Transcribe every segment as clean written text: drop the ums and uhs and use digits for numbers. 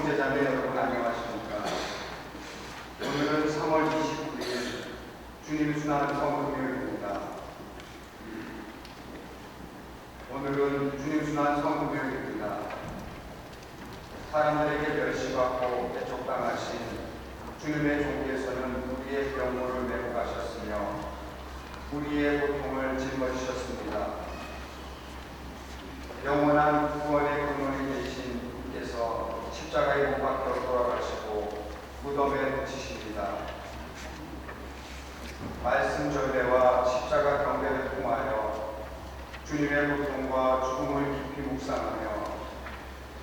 형제자매 여러분 안녕하십니까? 오늘은 3월 29일 주님 순환 성금요일입니다. 오늘은 주님 순환 성금요일입니다. 사람들에게 멸시받고 대적당하신 주님의 종께서는 우리의 병모를 메고 가셨으며 우리의 고통을 짊어지셨습니다. 영원한 구원의 근원이 되신 분께서 십자가에 못 박혀 돌아가시고 무덤에 묻히십니다. 말씀 전례와 십자가 경배를 통하여 주님의 고통과 죽음을 깊이 묵상하며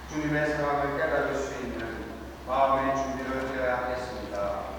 주님의 사랑을 깨달을 수 있는 마음의 준비를 해야 하겠습니다.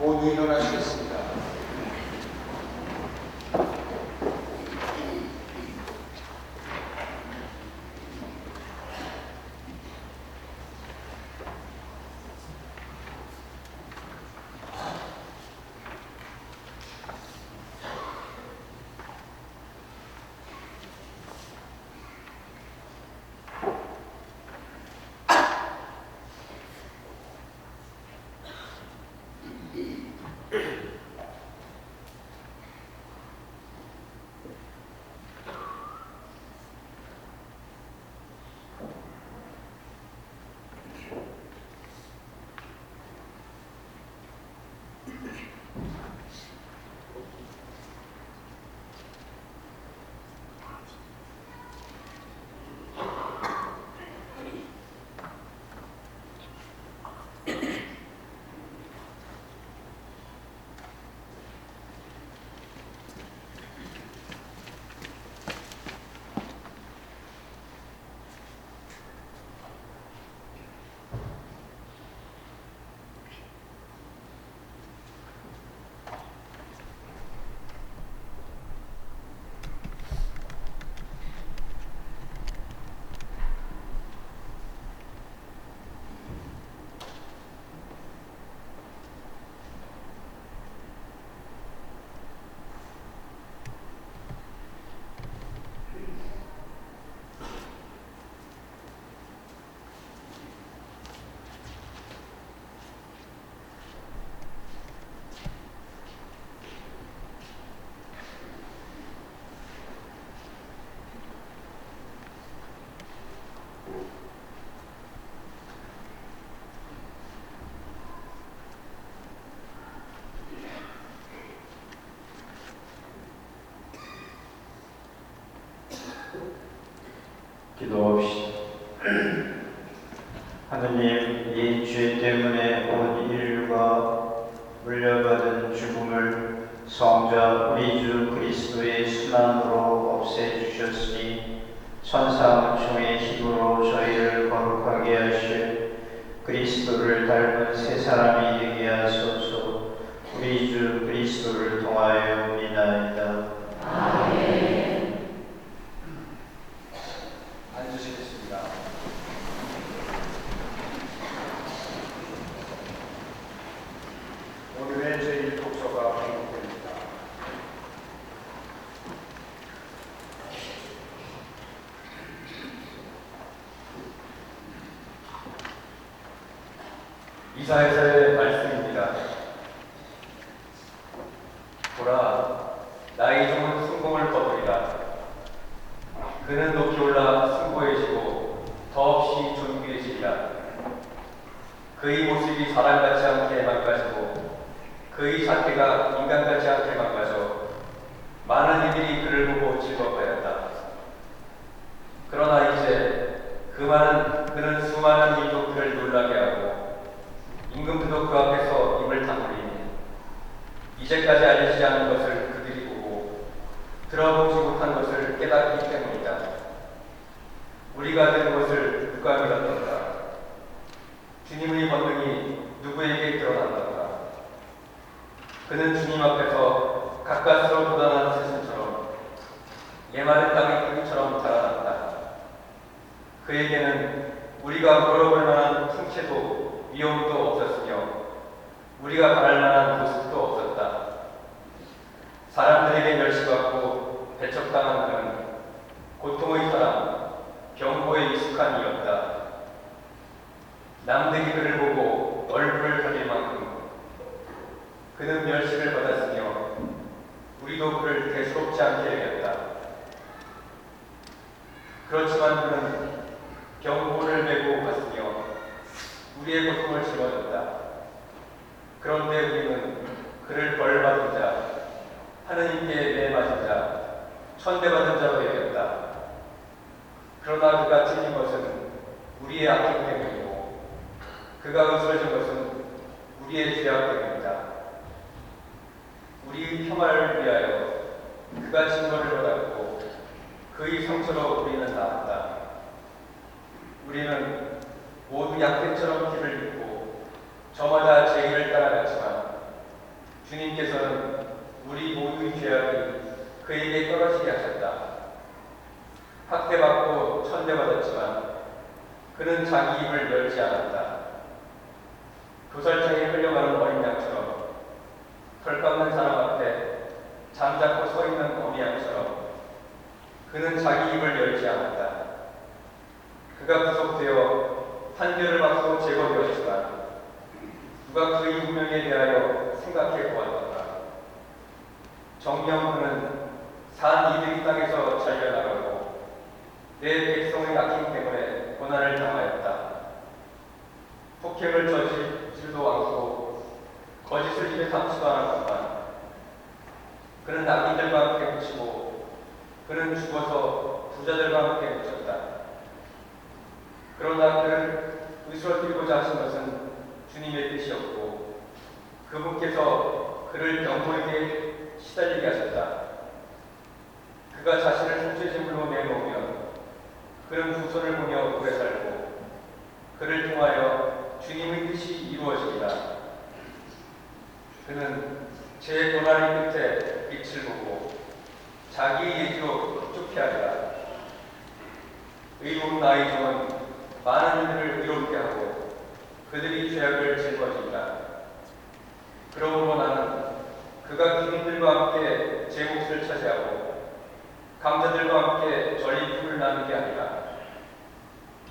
모두 일어나시겠습니다. 기도합시다. 하느님, 이 죄 때문에 온 인류가 물려받은 죽음을 성자 우리 주 그리스도의 순환으로 없애주셨으니 천사 은총의 힘으로 저희를 거룩하게 하실 그리스도를 닮은 새 사람이 되게 하소서. 우리 주 그리스도를 통하여 믿나이다. 아멘. 앉으시겠습니다. 오늘의 제1 독서가 공급됩니다. 이사야서의 말씀입니다. 보라, 나의 종은 승공을 거두리라. 그는 높이 올라 승고해지고 더없이 존귀해지리라. 그의 모습이 사람같지 않게 망가지고 그의 자태가 인간같지 않게 망가져 많은 이들이 그를 보고 즐거워하였다. 그러나 이제 그는 수많은 이도 그를 놀라게 하고 임금들도 그 앞에서 입을 다물리니 이제까지 알려지지 않은 것을 그들이 보고 들어보지 못한 것을 깨닫기 때문이다. 우리가 들은 것을 누가 믿었던가? 주님의 권능이 누구에게 드러났던가? 그는 주님 앞에서 가까스로 돋아나는 새순처럼 예마른 땅의 뿌리처럼 자라났다. 그에게는 우리가 물어볼 만한 풍채도 위험도 없었으며 우리가 바랄 만한 모습도 없었다. 사람들에게 멸시받고 배척당한 그는 고통의 사람, 병고에 익숙한 이였다. 남들이 그를 보고 얼굴을 가릴 만큼 그는 멸시를 받았으며 우리도 그를 대수롭지 않게 여겼다. 그렇지만 그는 병고를 메고 갔으며 우리의 고통을 짊어졌다. 그런데 우리는 그를 벌받은 자, 하느님께 매맞은 자, 천대받은 자로 여겼다. 그러나 그가 찔린 것은 우리의 악행 때문이고 그가 으스러진 것은 우리의 죄악 때문이다. 우리의 평화를 위하여 그가 징벌을 받았고 그의 상처로 우리는 나았다. 우리는 모두 약대처럼 피를 입고 저마다 제 길을 따라갔지만 주님께서는 우리 모두의 죄악이 그에게 떨어지게 하셨다. 학대받고 천대받았지만 그는 자기 입을 열지 않았다. 도살장에 끌려가는 어린 양처럼 털 깎는 사람 앞에 잠자코 서 있는 어미 양처럼 그는 자기 입을 열지 않았다. 그가 구속되어 판결을 받고 제거되었지만 누가 그의 운명에 대하여 생각해 보았던가? 정녕 그는 산 이들이 땅에서 잘려나가고 내 백성의 악행 때문에 고난을 당하였다. 폭행을 저지르지도 않고 거짓을 입에 담지도 않았구만. 그는 악인들과 함께 묻히고 그는 죽어서 부자들과 함께 묻혔다. 그러나 그를 으스러뜨리고자 하신 것은 주님의 뜻이었고 그분께서 그를 병고에게 시달리게 하셨다. 그가 자신을 속죄제물로 내놓으면 그는 두 손을 보며 오래 살고 그를 통하여 주님의 뜻이 이루어지리라. 그는 제 고난의 끝에 빛을 보고 자기의 예지로 흡족해하리라. 의로운 나의 종은 많은 이들을 의롭게 하고 그들이 죄악을 짊어지리라. 그러므로 나는 그가 기민들과 함께 제 몫을 차지하고 강자들과 함께 전리품을 나누게 하리라.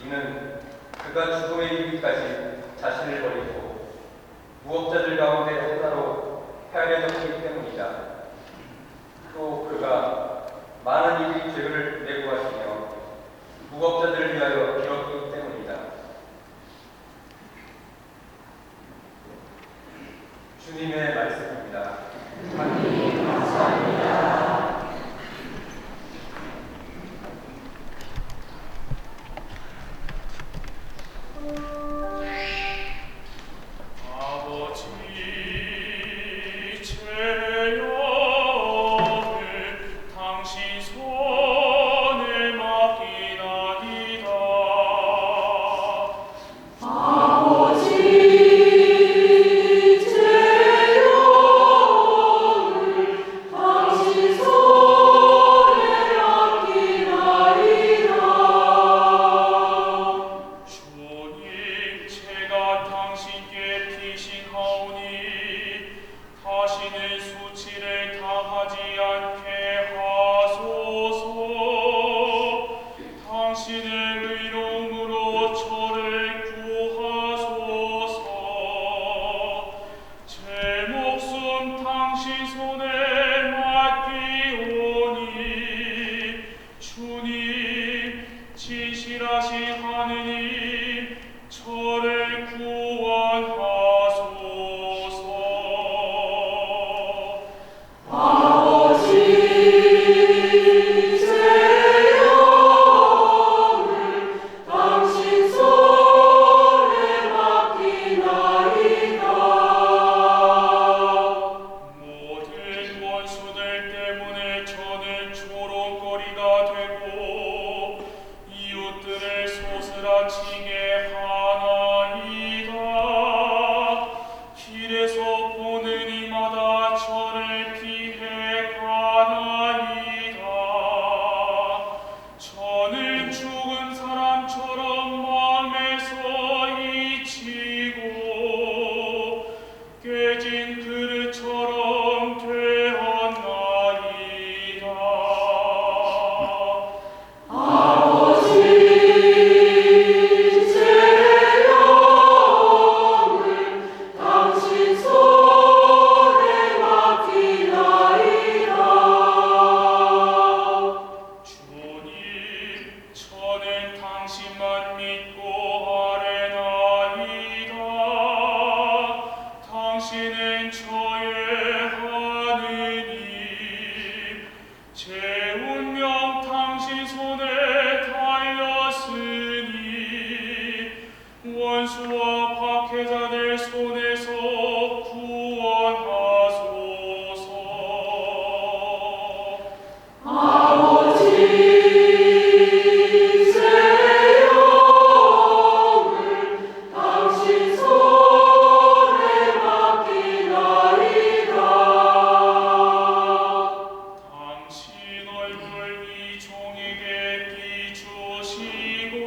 이는 그가 죽음에 이르기까지 자신을 버리고 무업자들 가운데 하나로 헤아려졌기 때문이다. 또 그가 많은 이들의 죄를 내고 하시며 무업자들을 위하여 빌었기 때문이다. 주님의 말씀입니다. 하나님 감사합니다. 당신만 믿고 아뢰나이다. 당신은 저의 하느님, 제 운명 당신 손에 달렸으니 원수와 박해자들 손에서 구원하소서. 당신 얼굴 이 종에게 비추시고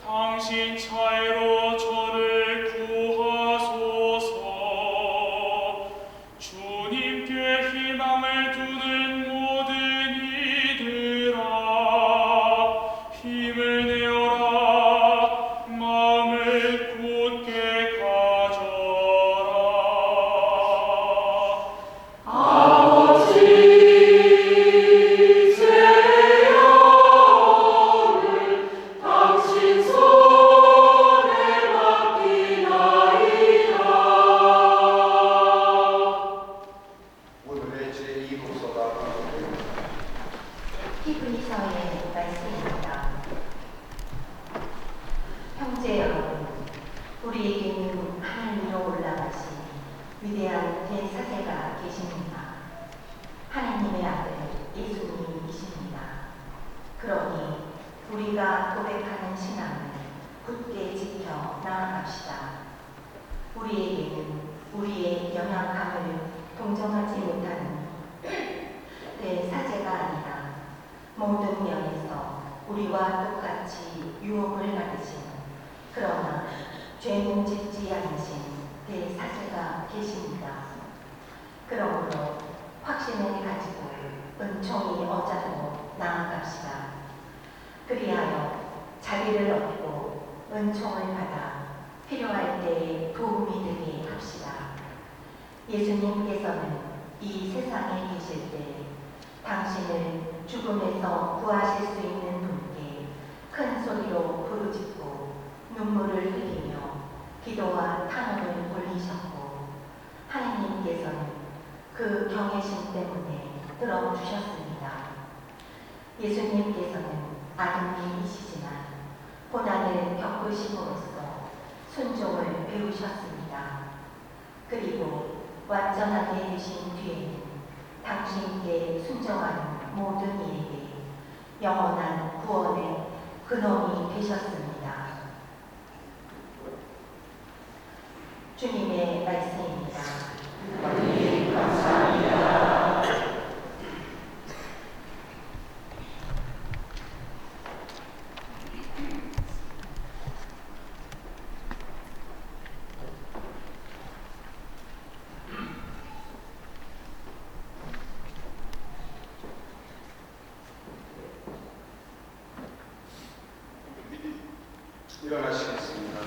당신 차례로 저를 구하소서. 주님께 희망을 두는 모든 이들아, 힘을 내어라. 마음을 굳게 가져라. 오늘의 제2독서가 히브리서의 말씀입니다. 형제 여러분, 우리에게는 하늘로 올라가신 위대한 대사제가 계십니다. 하나님의 아들 예수님이십니다. 그러니 우리가 고백하는 신앙을 굳게 지켜 나아갑시다. 우리에게는 우리의 연약함을 동정하지 못하는 대사제가 아니라 모든 면에서 우리와 똑같이 유혹을 받으신, 그러나 죄는 짓지 않으신 대사제가 계십니다. 그러므로 확신을 가지고 은총이 어자로 나아갑시다. 그리하여 자비를 얻고 은총을 받아 필요할 때에 도움이 되게 합시다. 예수님께서는 이 세상에 계실 때 당신을 죽음에서 구하실 수 있는 분께 큰 소리로 부르짖고 눈물을 흘리며 기도와 탄원을 올리셨고, 하나님께서는 그 경외심 때문에 들어주셨습니다. 예수님께서는 아드님이시지만 고난을 겪으심으로써 순종을 배우셨습니다. 그리고 완전하게 되신 뒤에는 당신께 순종하는 모든 이에게 영원한 구원의 근원이 되셨습니다. 주님의 말씀입니다. 일어나시겠습니다.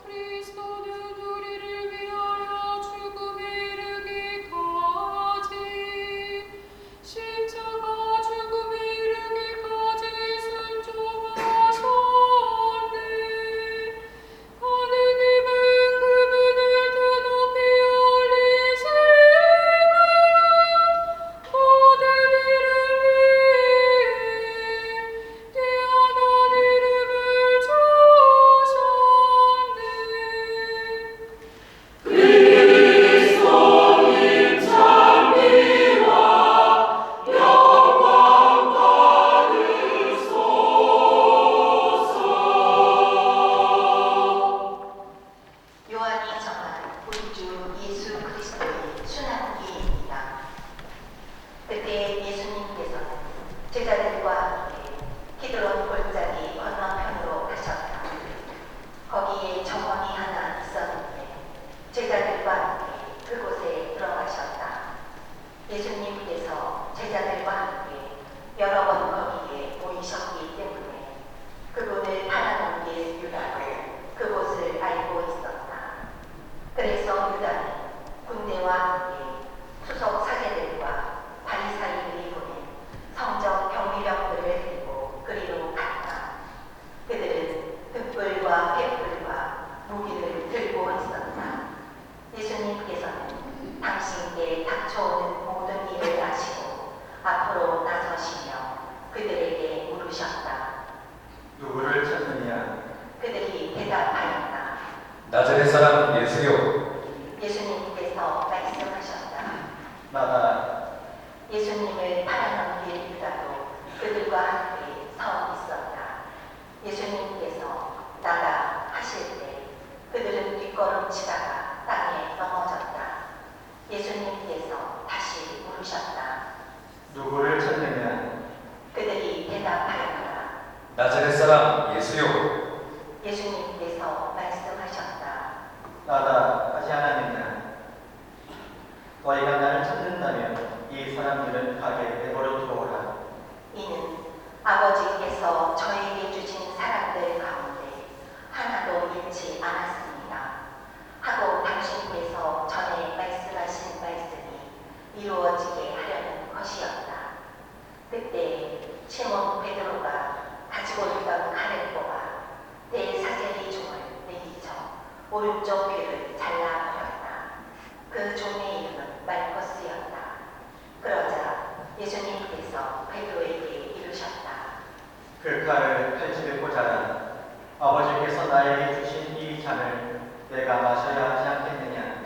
그리스도는 우리를 위하여 죽음에 이르기까지, 십자가 죽음에 이르기까지 순종하셨으니 팔아넘길 유다도 그들과 함께 서 있었다. 예수님께서 나가 하실 때 그들은 뒷걸음치다가 땅에 넘어졌다. 예수님께서 다시 물으셨다. 누구를 찾느냐? 그들이 대답하였다. 나자렛 사람 예수요. 예수님께서 말씀하셨다. 나다 하지 않았느냐? 너희가 나를 찾는다면 이 사람들은 가게 내버려 두어라. 이는 아버지께서 저에게 주신 사람들 가운데 하나도 잃지 않았습니다. 하고 당신께서 전에 말씀하신 말씀이 이루어지게 하려는 것이었다. 그때 시몬 베드로가 가지고 있던 칼을 뽑아 대사제리 종을 내리쳐 오른쪽 귀를 잘라버렸다. 그 종의 이름은 말코스였다. 그러자 예수님께서 베드로에게 이르셨다. 그 칼을 칼집에 꽂아라. 아버지께서 나에게 주신 이 잔을 내가 마셔야 하지 않겠느냐?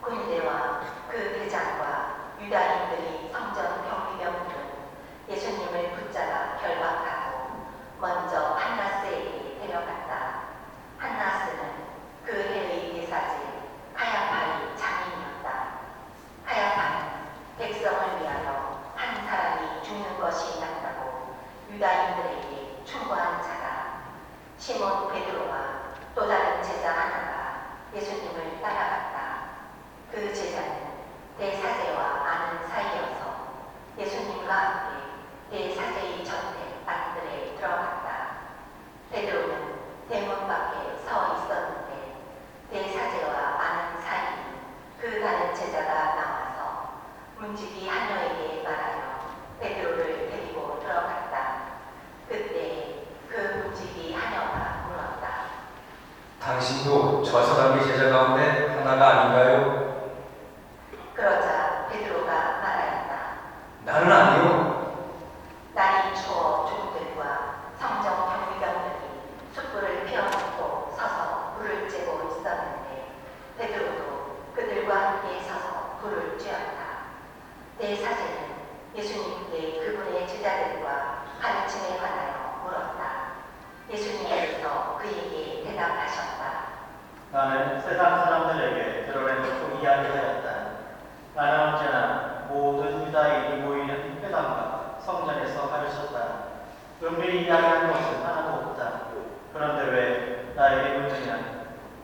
군대와 그 대장과 유다인들이 성전 경비병들은 예수님을 붙잡아 결박하고 먼저 한나스에게 데려갔다. 한나스는 그 해의 대사제 카야파의 장인이었다. 카야파는 백성을 위하여 한 사람이 죽는 것이 낫다고 유다인들에게 충고한 자다. 시몬 베드로와 또 다른 제자 하나가 예수님을 따라갔다. 그 제자는 대사제와 아는 사이여서 예수님과 함께 대사제의 전대 안들에 들어갔다. 베드로는 대문 밖에 서 있었는데 대사제와 아는 사이에 그 다른 제자가 나와서 문지기 하녀에게 말하여 베드로를 데리고 들어갔다. 그때 그 문지기 하녀가 물었다. 당신도 저 사람의 제자 가운데 하나가 아닌가요? 그러자 베드로가 말하였다. 나는 아니요. 날이 추워 종들과 성정 경비병들이 숯불을 피워놓고 서서 불을 쬐고 있었는데 베드로도 그들과 함께 서서 불을 쬐었다. 대사제는 예수님께 그분의 제자들과 가르침에 관하여 물었다. 예수님께서 그에게 대답하셨다. 나는 세상 사람들에게 드러내놓고 이야기하였다. 나는 언제나 모든 유다인이 모이는 회당과 성전에서 가르쳤다. 은밀히 이야기한 것은 하나도 없다. 그런데 왜 나에게 묻느냐?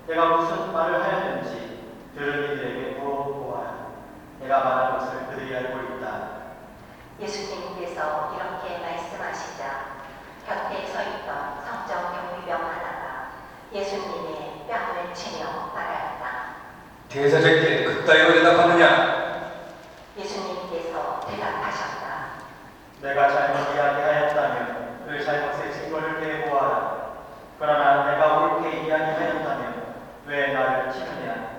내가 무슨 말을 하였는지 들은 이들에게 물어보아라. 내가 말한 것을 그들이 알고 있다. 예수님께서 이렇게 말씀하시자 곁에 서 있던 성정 경비병 하나가 예수님의 뺨을 치며 말하였다. 대사제께 그따위로 대답하느냐? 예수님께서 대답하셨다. 내가 잘못 이야기하였다면 그 잘못의 증거를 대보아라. 그러나 내가 옳게 이야기하였다면 왜 나를 치느냐?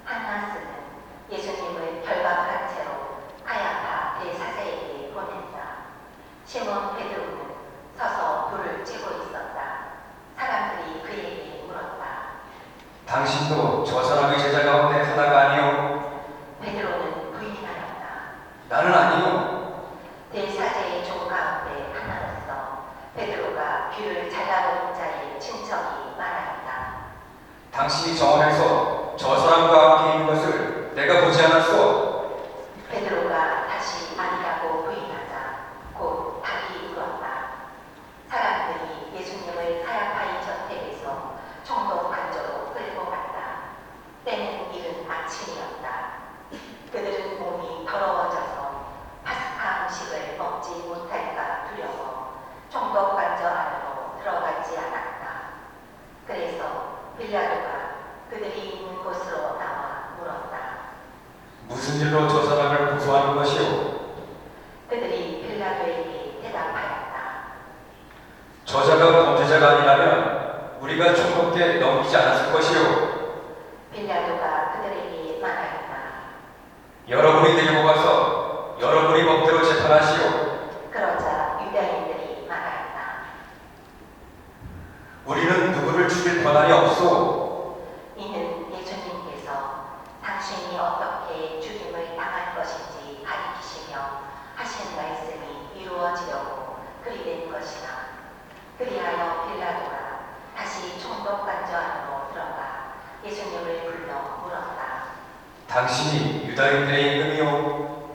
한나스는 예수님을 결박한 채로 카야파 대사제에게 보냈다. 시몬 베드로는 서서 불을 쬐고 있었다. 사람들이 그에게 물었다. 당신도 저 사람의 제자 가운데 하나가 아니요. 베드로는 부인하였다. 나는 아니요. 대사제의 종 가운데 하나로서 베드로가 귀를 잘라버린 자의 친척이 말하였다. 당신이 정원에서 저 사람과 함께 있는 것을 내가 보지 않았소. 베드로가 다시 아니라고 부인하자 곧 닭이 울었다. 사람들이 예수님을 카야파의 저택에서 총독 관저로 끌고 갔다. 때는 이른 아침이었다. 그들은 몸이 더러워져서 파스카 음식을 먹지 못할까 두려워 총독 관저 안으로 들어가지 않았다. 그래서 빌라도가 그들이 있는 곳으로 나와 물었다. 무슨 일로 저 사람을 고소하는 것이오? 그들이 빌라도에게 대답하였다. 저자가 범죄자가 아니라면 우리가 총독께 넘기지 않았을 것이오. 빌라도가 그들에게 말하였다. 여러분이 데리고 가서 여러분이 법대로 재판하시오. 그러자 유다인들이 말하였다. 우리는 누구를 죽일 권한이 없소. 이는 예수님께서 당신이 어떻게 죽임을 당할 것인지 가리키시며 하신 유다인들의 임금이요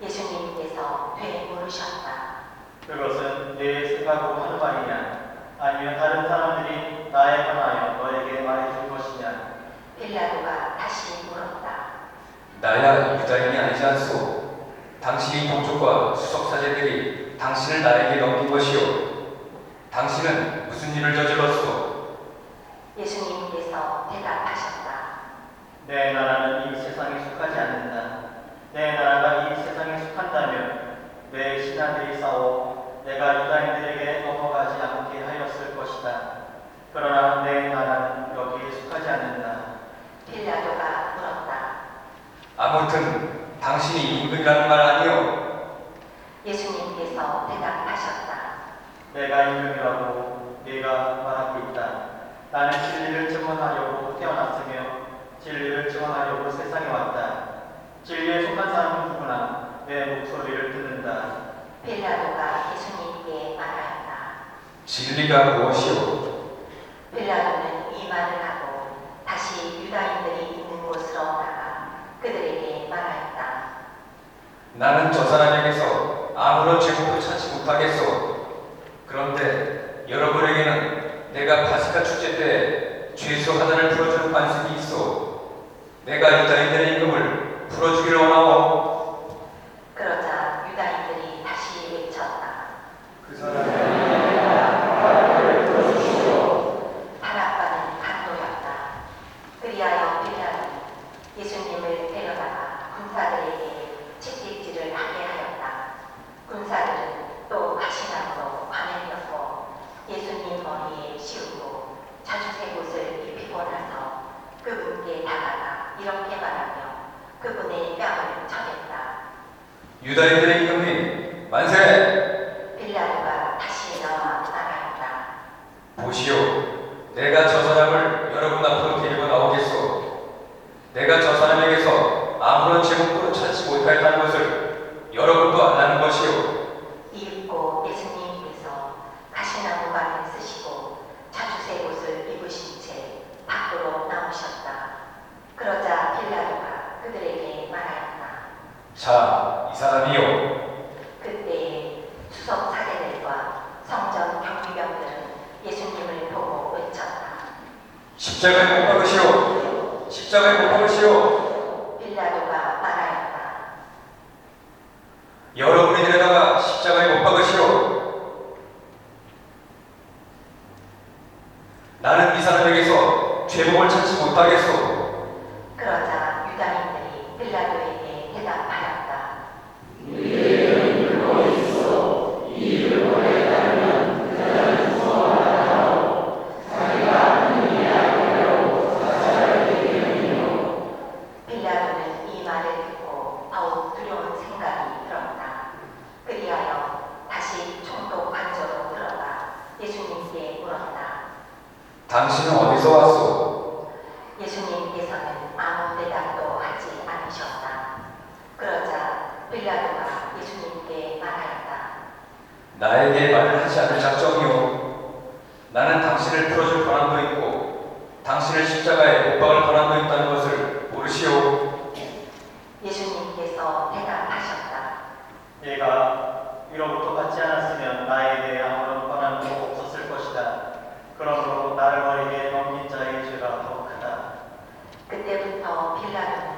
예수님께서 되물으셨다. 그것은 내 생각으로 하는 말이냐? 아니면 다른 사람들이 나에 관하여 너에게 말해줄 것이냐? 빌라도가 다시 물었다. 나야 유다인이 아니지 않소. 당신의 동족과 수석사제들이 당신을 나에게 넘긴 것이요 당신은 무슨 일을 저질렀소? 예수님께서 대답하셨다. 내 나라는 이 세상에 속하지 않는다. 내 나라가 이 세상에 속한다면 내 신하들이 싸워 내가 유다인들에게 넘어가지 않게 하였을 것이다. 그러나 내 나라는 여기에 속하지 않는다. 빌라도가 물었다. 아무튼 당신이 임금이라는 말 아니요? 예수님께서 대답하셨다. 내가 임금이라고 네가 말하고 있다. 나는 진리를 증언하려고 태어났으며 진리를 증언하려고 세상에 왔다. 진리에 속한 사람은 누구나 내 목소리를 듣는다. 빌라도가 예수님께 말하였다. 진리가 무엇이요? 빌라도는 이 말을 하고 다시 유다인들이 있는 곳으로 나가 그들에게 말하였다. 나는 저 사람에게서 아무런 제목도 찾지 못하겠소. 그런데 여러분에게는 내가 파스카 축제 때 죄수 하나를 풀어주는 관습이 있어. 내가 유다인들의 임금을 풀어주기를 원하오. 그러자 유다인들이 다시 외쳤다. 그 사람이 바랍바는 강도였다. 그리하여 빌라도는 예수님을 데려다가 군사들에게 채찍질을 하게 하였다. 군사들은 또 가시나무로 관을 엮고 예수님 머리에 씌우고 자주색 옷을 입히고 나서 그분께 다가가 이렇게 말하며 그분의 뺨을 쳐댔다. 유다인들의 임금님 만세! 빌라도가 다시 나와 말하였다. 보시오. 내가 저 사람을 여러분 앞으로 데리고 나오겠소. 내가 저 사람에게서 아무런 제목도 찾지 못하였다는 것을 여러분도 알라는 것이오. 이윽고 예수님께서 가시나무 관을 쓰시고 자주색 옷을 입으신 채 밖으로 나오셨다. 그러자 빌라도가 그들에게 말하였다. 자, 이 사람이요. 그때에 수석 사제들과 성전 경비병들은 예수님을 보고 외쳤다. 십자가에 못 박으시오. 십자가에 못 박으시오. 빌라도가 말하였다. 여러분이 데려다가 십자가에 못 박으시오. 나는 이 사람에게서 죄목을 찾지 못하겠소. 그러자 유다인들이 빌라도에게 대답하였다. 빌라도는 이 말을 듣고 더욱 두려운 생각이 들었다. 그리하여 다시 총독 관저로 들어가 예수님께 물었다. 당신은 어디서 왔소? 예수님께서는 아무 대답도 하지 않으셨다. 그러자 빌라도가 예수님께 말하였다. 나에게 말을 하지 않을 작정이오. 나는 당신을 풀어줄 권한도 있고 당신을 십자가에 못 박을 권한도 있다는 것을 모르시오. 예수님께서 대답하셨다. 네가 위로부터 받지 않았으면 나에 대해 아무런 권한도 없었을 것이다. 그러므로 나를 너에게 넘긴 자의 죄가 더 크다. 그때부터 빌라도는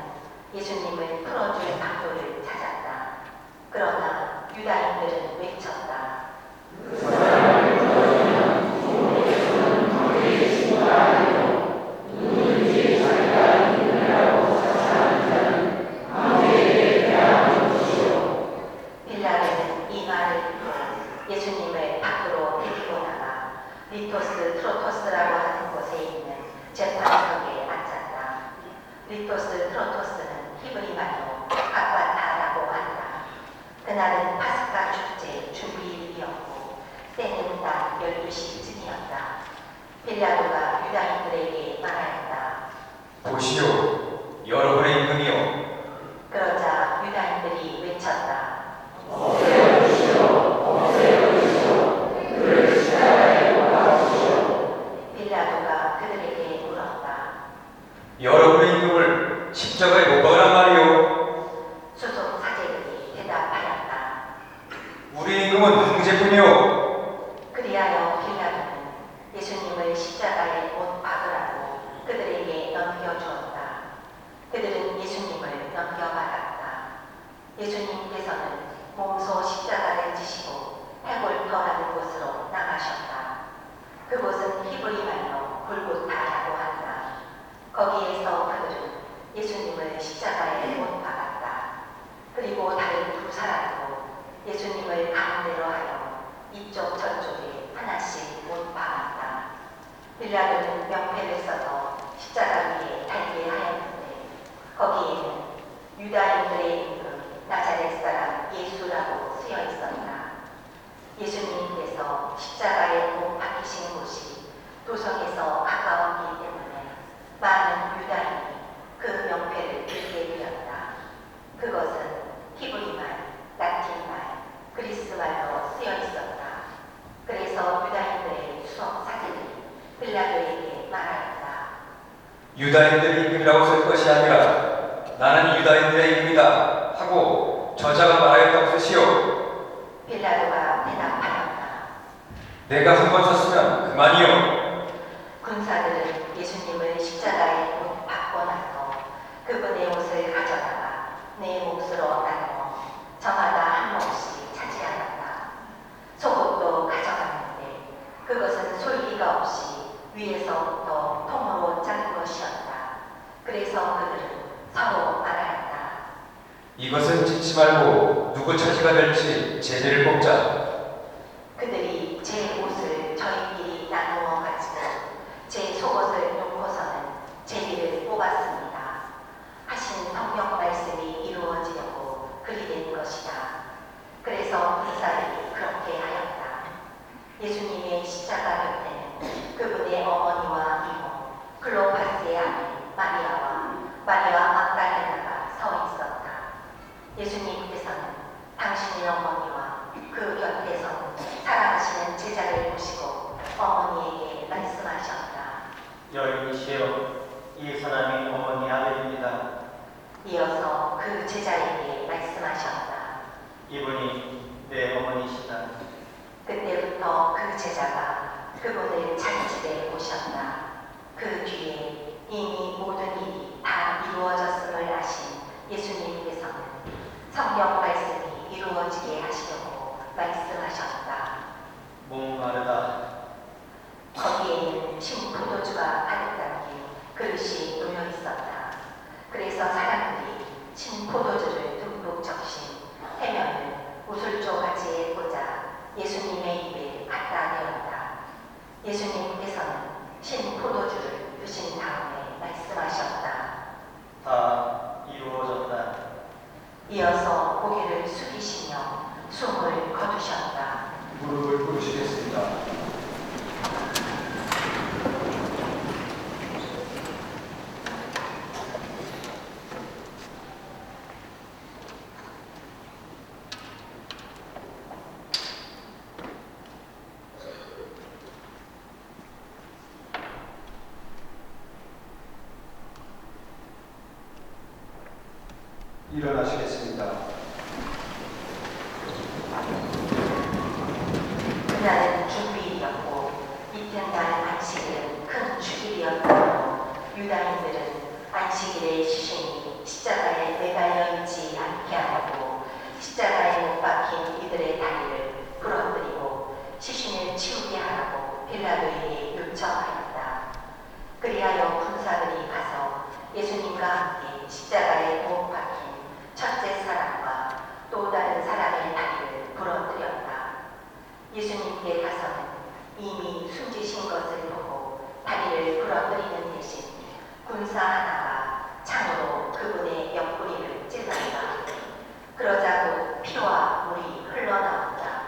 예수님을 풀어줄 방도를 찾았다. 그러나 유다인들은 외쳤다. 빌라도는 이 말을 듣고 예수님을 밖으로 데리고 나가 리토스 트로토스라고 하는 곳에 있는 재판석에 앉았다. 리토스 트로토스는 히브리 말로 아바타라고 한다. 그날은 파스카 축제 준비일이었고 때는 낮 12시쯤이었다. 빌라도가 유다인들에게 말하였다. 보시오. 여러분의 임금이요. 그러자 유다인들이 외쳤다. 빌라도가 그들에게 물었다. 여러분의 임금을 십자가에 못 박으란 말이오. 임금은 황제뿐이요. 그리하여 빌라도는 예수님을 십자가에 못 박으라고 그들에게 넘겨주었다. 그들은 예수님을 넘겨받았다. 예수님께서는 몸소 십자가를 지시고 해골터라는 곳으로 나가셨다. 그곳은 히브리 말로 골고타라고 한다. 거기에서 그들은 예수님을 십자가에 못 박았다. 그리고 다른 두 사람도 예수님을 가운데로 하여 이쪽 저쪽에 하나씩 못 박았다. 빌라도는 명패를 써서 십자가 위에 달게 하였는데 거기에는 유다인들의 임금 나자렛 사람 예수라고 쓰여 있었다. 예수님께서 십자가에 못 박히신 곳이 도성에서 가까웠기 때문에 많은 유다인이 그 명패를 들게 되었다. 그것은 히브리말, 라틴말, 그리스말로 쓰여 있었다. 그래서 유다인들의 수석사제들이 빌라도에게 말하였다. 유다인들의 이름이라고 쓸 것이 아니라 나는 유다인들의 이름이다 하고 저자가 말하였다고 쓰시오. 빌라도가 대답하였다. 내가 한 번 썼으면 그만이요. 군사들은 예수님을 십자가에 못 박고 나서 그분의 옷을 가져다가 네 몫으로 나누어 저마다 한 몫씩 차지하였다. 속옷도 가져갔는데 그것은 솔기가 없이 위에서부터 통으로 짠 것이었다. 그래서 그들은 서로 말하였다. 이것은 찢지 말고 누구 차지가 될지 제재를 뽑자. 그들이 제 옷을 저희끼리 나누어 가지고 제 속옷을 놓고서는 제비를 뽑았습니다. 하신 성경 말씀이 이루어지려고 그리 된 것이다. 그래서 군사들이 그렇게 하였다. 예수님의 십자가 곁에는 그분의 어머니와 이모 클로파스의 아들 마리아 막달레나가 서 있었다. 예수님께서는 당신의 어머니와 그 곁에 서 사랑하시는 제자를 보시고 어머니에게 말씀하셨다. 여인이시여, 이 사람이 어머니 아들입니다. 이어서 그 제자에게 말씀하셨다. 이분이 내 어머니시다. 그때부터 그 제자가 그분을 자기 집에 모셨다. 그 뒤에 이미 모든 일이 다 이루어졌음을 아신 예수님께서는 성경 말씀이 이루어지게 하시려고 말씀하셨다. 목마르다. 거기에는 신포도주가 가득 담긴 그릇이 놓여 있었다. 그래서 사람들이 신포도주를 듬뿍 적신 해면을 우슬조 가지에 꽂아 예수님의 입에 갖다 대었다. 예수님께서는 신포도주를 드신 다음에 말씀하셨다. 다 이루어졌다. 이어서 고개를 숙이시며 숨을 거두셨다. 무릎을 꿇으시겠습니다. 일어나시겠습니다. 그날은 주일이었고 이튿날 안식일은 큰 축일이었으므로 유다인들은 안식일에 시신이 십자가에 매달려 있지 않게 하려고 십자가에 못 박힌 이들의 다리를 부러뜨리고 시신을 치우게 하라고 빌라도에게 요청하였다. 그리하여 군사들이 가서 예수님과 함께 십자가에 못 박힌 첫째 사람과 또 다른 사람의 다리를 부러뜨렸다. 예수님께 가서는 이미 숨지신 것을 보고 다리를 부러뜨리는 대신 군사 하나가 창으로 그분의 옆구리를 찔렀다. 그러자 곧 피와 물이 흘러나온다.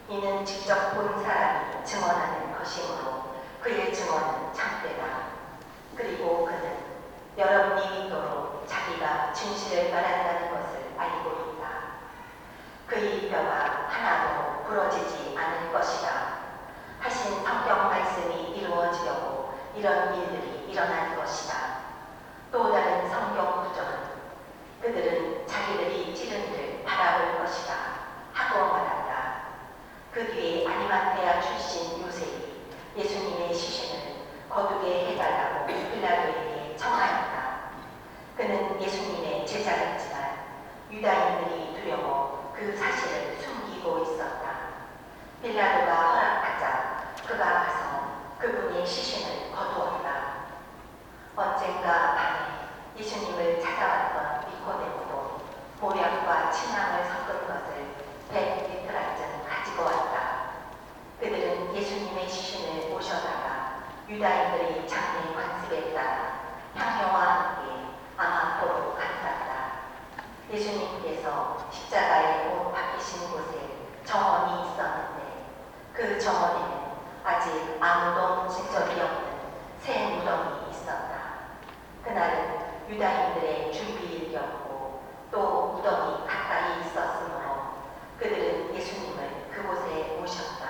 이는 직접 본 사람이 증언하는 것이므로 그의 증언은 참되다. 그리고 그는 여러분이 믿도록 자기가 진실을 말한다는 것을 알고 있다. 그의 뼈가 하나도 부러지지 않을 것이다 하신 성경 말씀이 이루어지려고 이런 일들이 일어날 것이다. 또 다른 성경 구절은 그들은 자기들이 찌른 일을 바라볼 것이다 하고 말한다. 빌라도가 허락하자 그가 가서 그분의 시신을 거두었다. 언젠가 밤에 예수님을 찾아왔던 니코데모도 보력과 친함을 섞은 것을 100리터쯤 가지고 왔다. 그들은 예수님의 시신을 모셔다가 유다인들의 장례 관습에 따라 향료와 함께 아마포로 감쌌다. 예수님께서 십자가에 못 박히신 곳에 정원이 있었는데 그 정원에는 아직 아무도 묻힌 적이 없는 새 무덤이 있었다. 그날은 유다인들의 주비일이었고 또 무덤이 가까이 있었으므로 그들은 예수님을 그곳에 모셨다.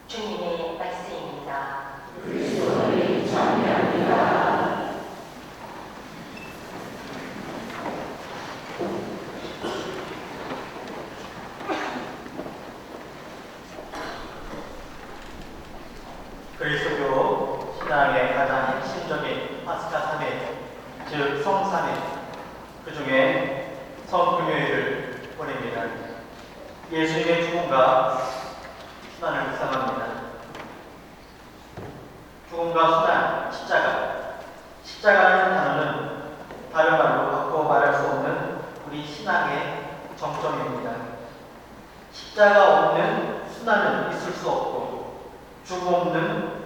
주님의 말씀입니다. 그리스도를 찬양합니다. 그리스도 신앙의 가장 핵심적인 파스카 3일, 즉 성삼일, 그 중에 성금요일을 보냅니다. 예수님의 죽음과 순환을 묵상합니다. 죽음과 순환, 십자가라는 단어는 다른 말로 바꿔 말할 수 없는 우리 신앙의 정점입니다. 십자가 없는 순환은 있을 수 없고 죽음 없는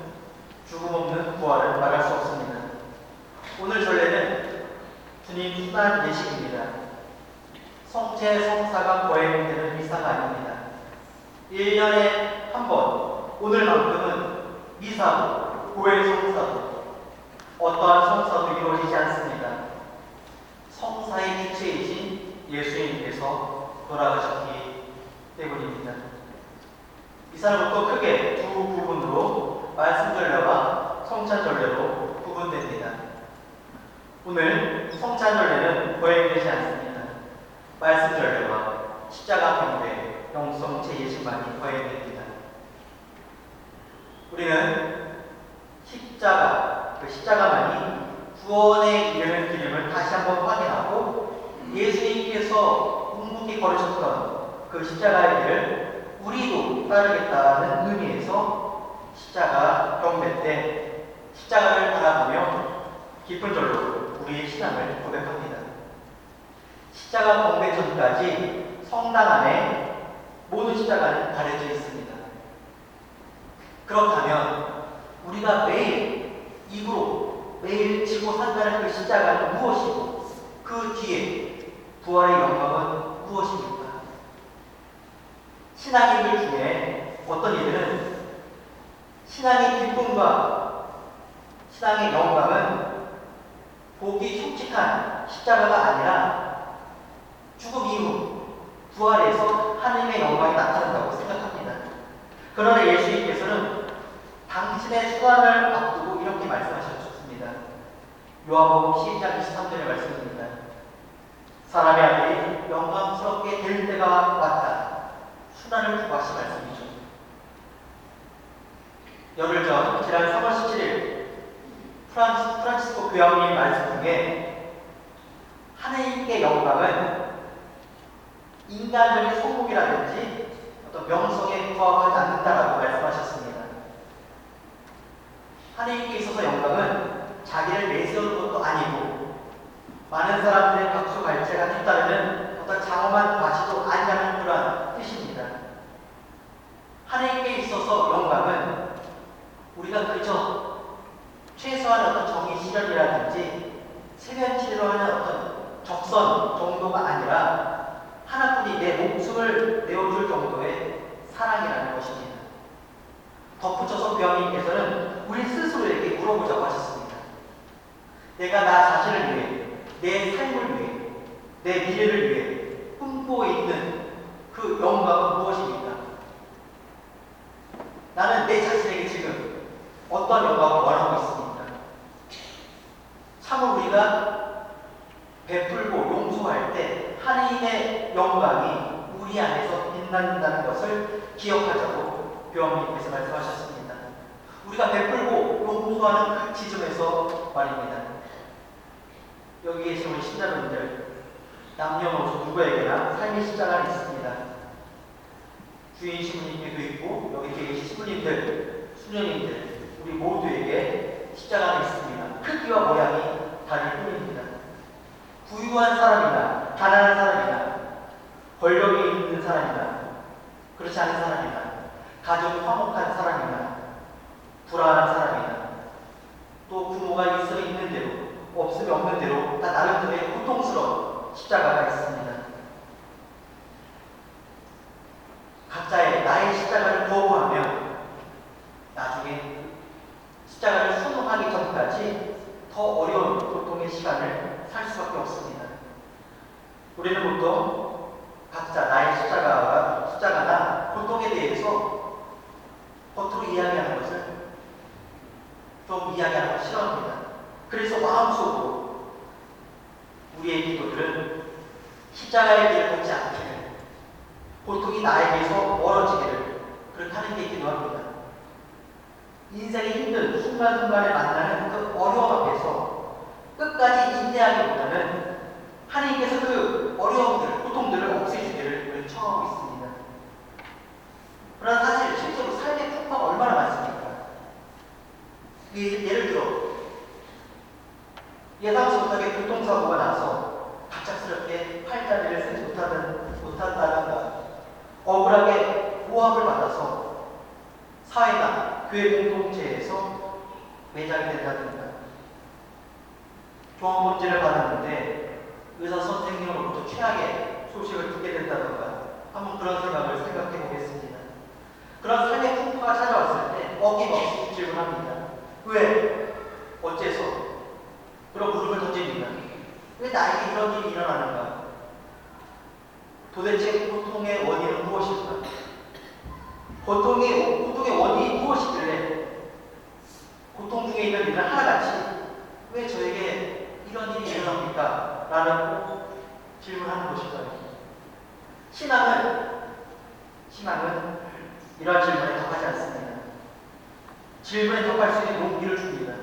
부활을 말할 수 없습니다. 오늘 전례는 주님 순환 예식입니다. 성체 성사가 거행되는 미사가 아닙니다. 1년에 한 번, 오늘만큼은 미사도, 고해 성사도, 어떠한 성사도 이루어지지 않습니다. 성사의 주체이신 예수님께서 돌아가셨기 때문입니다. 미사는 보통 크게 두 부분으로 말씀전례와 성찬전례로 구분됩니다. 오늘 성찬전례는 거행되지 않습니다. 말씀전례와 십자가 경배, 영성체 예식만이 거행됩니다. 우리는 십자가만이 구원에 이르는 길임을 다시 한번 확인하고 예수님께서 묵묵히 걸으셨던 그 십자가의 길을 우리도 따르겠다는 의미에서 십자가 경배 때 십자가를 바라보며 깊은 절로 우리의 신앙을 고백합니다. 십자가 경배 전까지 성당 안에 모든 십자가는 가려져 있습니다. 그렇다면 우리가 매일 입으로 매일 지고 산다는 그 십자가는 무엇이고 그 뒤에 부활의 영광은 무엇입니까? 신앙인들 중에 어떤 이들은 신앙의 기쁨과 신앙의 영광은 복이 솔직한 십자가가 아니라 죽음 이후 부활에서 하나님의 영광이 나타난다고 생각합니다. 그러나 예수님께서는 당신의 수완을 앞두고 이렇게 말씀하셨습니다. 요한복음 12장 23절의 말씀입니다. 사람의 아들이 영광스럽게 될 때가 왔다. 수단을 두고 하신 말씀이죠. 열흘 전 지난 3월 17일 프란치스코 교황님 말씀 중에 하나님께 영광은 인간적인 성공이라든지 어떤 명성에 부합하지 않는다라고 말씀하셨습니다. 하나님께 있어서 영광은 자기를 내세우는 것도 아니고 많은 사람들의 박수 갈채가 뒤따르는 어떤 장엄한 과시도 아니라는 그런 뜻입니다. 하나님께 있어서 영광은 우리가 그저 최소한 어떤 정의 실현이라든지 세면치레로 하는 어떤 적선 정도가 아니라 하나뿐이 내 목숨을 내어줄 정도의 사랑이라는 것입니다. 덧붙여서 교황님께서는 우리 스스로에게 물어보자고 하셨습니다. 내가 나 자신을 위해, 내 삶을 위해, 내 미래를 위해 꿈꾸고 있는 그 영광은 무엇입니까? 나는 내 자신에게 지금 어떤 영광을 원하고 있습니까? 참으로 우리가 베풀고 용서할 때 하나님의 영광이 우리 안에서 빛난다는 것을 기억하자고 교황님께서 말씀하셨습니다. 우리가 베풀고 용서하는 그 지점에서 말입니다. 여기 계신 우리 신자분들, 남녀노소 누구에게나 삶의 십자가는 있습니다. 주인 신부님께도 있고 여기 계신 신부님들, 수녀님들 우리 모두에게 십자가는 있습니다. 크기와 모양이 다를 뿐입니다. 부유한 사람이나 가난한 사람이나 권력이 있는 사람이나 그렇지 않은 사람이나 가정이 화목한 사람이나 불안한 사람이나 또 부모가 있어 있는 대로 없으면 없는 대로 다 나름대로의 고통스러운 십자가가 있습니다. 각자의 나의 십자가를 거부하면 나중에 십자가를 순응하기 전까지 더 어려운 고통의 시간을 살 수밖에 없습니다. 우리는 보통 각자 나의 십자가나 고통에 대해서 겉으로 이야기하는 것을 좀 이야기하는 걸 싫어합니다. 그래서 마음속으로 우리의 기도들은 십자가의 길을 걷지 않기를, 고통이 나에게서 멀어지기를 그렇게 하는 게 기도합니다. 인생의 힘든 순간순간에 만나는 그 어려움 앞에서 끝까지 인내하기보다는 하나님께서 그 어려움들, 고통들을 없애주기를 우리는 청하고 있습니다. 그러나 사실 실제로 삶의 풍파가 얼마나 많습니까? 예를 들어 예상치 못하게 교통사고가 나서 갑작스럽게 팔다리를 쓰지 못한다든가 억울하게 모함을 받아서 사회나 교회 공동체에서 매장이 된다든가 병원문제를 받았는데 의사 선생님으로부터 최악의 소식을 듣게 된다든가 한번 그런 생각을 생각해 보겠습니다. 그런 삶의 풍파가 찾아왔을 때 어김없이 질문합니다. 왜? 어째서? 그런 물음을 던집니다. 왜 나에게 이런 일이 일어나는가? 도대체 고통의 원인은 무엇일까? 고통의 원인이 무엇이길래 고통 중에 있는 일을 하나같이 왜 저에게 이런 일이 일어납니까? 라는 질문하는 것일까요? 신앙은 이러한 질문에 답하지 않습니다. 질문에 답할 수 있는 용기를 줍니다.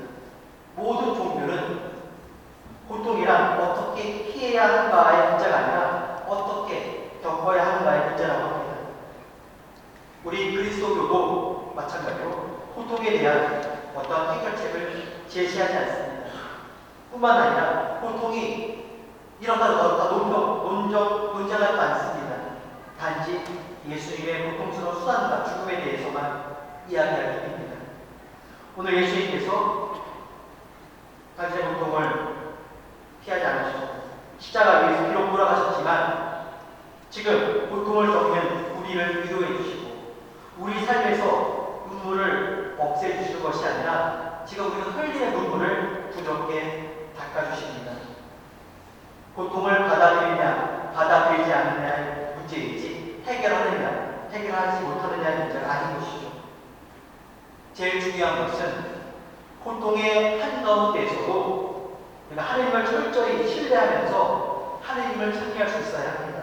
모든 종교는 고통이란 어떻게 피해야 하는가의 문제가 아니라 어떻게 겪어야 하는가의 문제라고 합니다. 우리 그리스도교도 마찬가지로 고통에 대한 어떠한 해결책을 제시하지 않습니다. 뿐만 아니라 고통이 이런다 논쟁하지 않습니다. 단지 예수님의 고통스러운 수단과 죽음에 대해서만 이야기할 뿐입니다. 오늘 예수님께서 당신의 고통을 피하지 않으셨고 십자가 위에서 비록 돌아가셨지만 지금 고통을 겪는 우리를 위로해 주시고 우리 삶에서 눈물을 없애 주실 것이 아니라 지금 우리가 흘리는 눈물을 부드럽게 닦아주십니다. 고통을 받아들이지 않느냐의 문제이지 해결하지 못하느냐의 문제가 아닌 것이죠. 제일 중요한 것은 고통의 한가운데에서도 우리가 하나님을 철저히 신뢰하면서 하나님을 찬미할 수 있어야 합니다.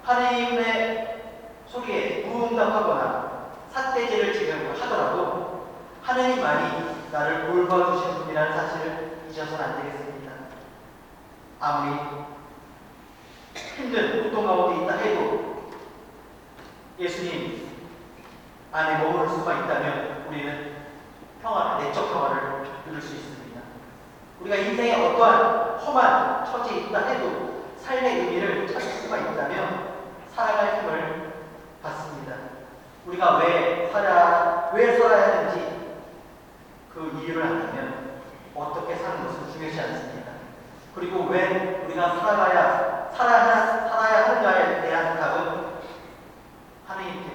하나님의 소리에 무응답하거나 삿대질을 지금 하더라도 하나님만이 나를 돌봐주신 분이라는 사실을 잊어서는 안 되겠습니다. 아무리 힘든 고통 가운데 있다 해도 예수님 안에 머무를 수가 있다면 우리는 내적 평화를 누릴 수 있습니다. 우리가 인생에 어떠한 험한 처지에 있다 해도 삶의 의미를 찾을 수가 있다면 살아갈 힘을 받습니다. 우리가 왜 살아야 하는지 그 이유를 안다면 어떻게 사는 것은 중요하지 않습니다. 그리고 왜 우리가 살아야 하는가에 대한 답은 하나님께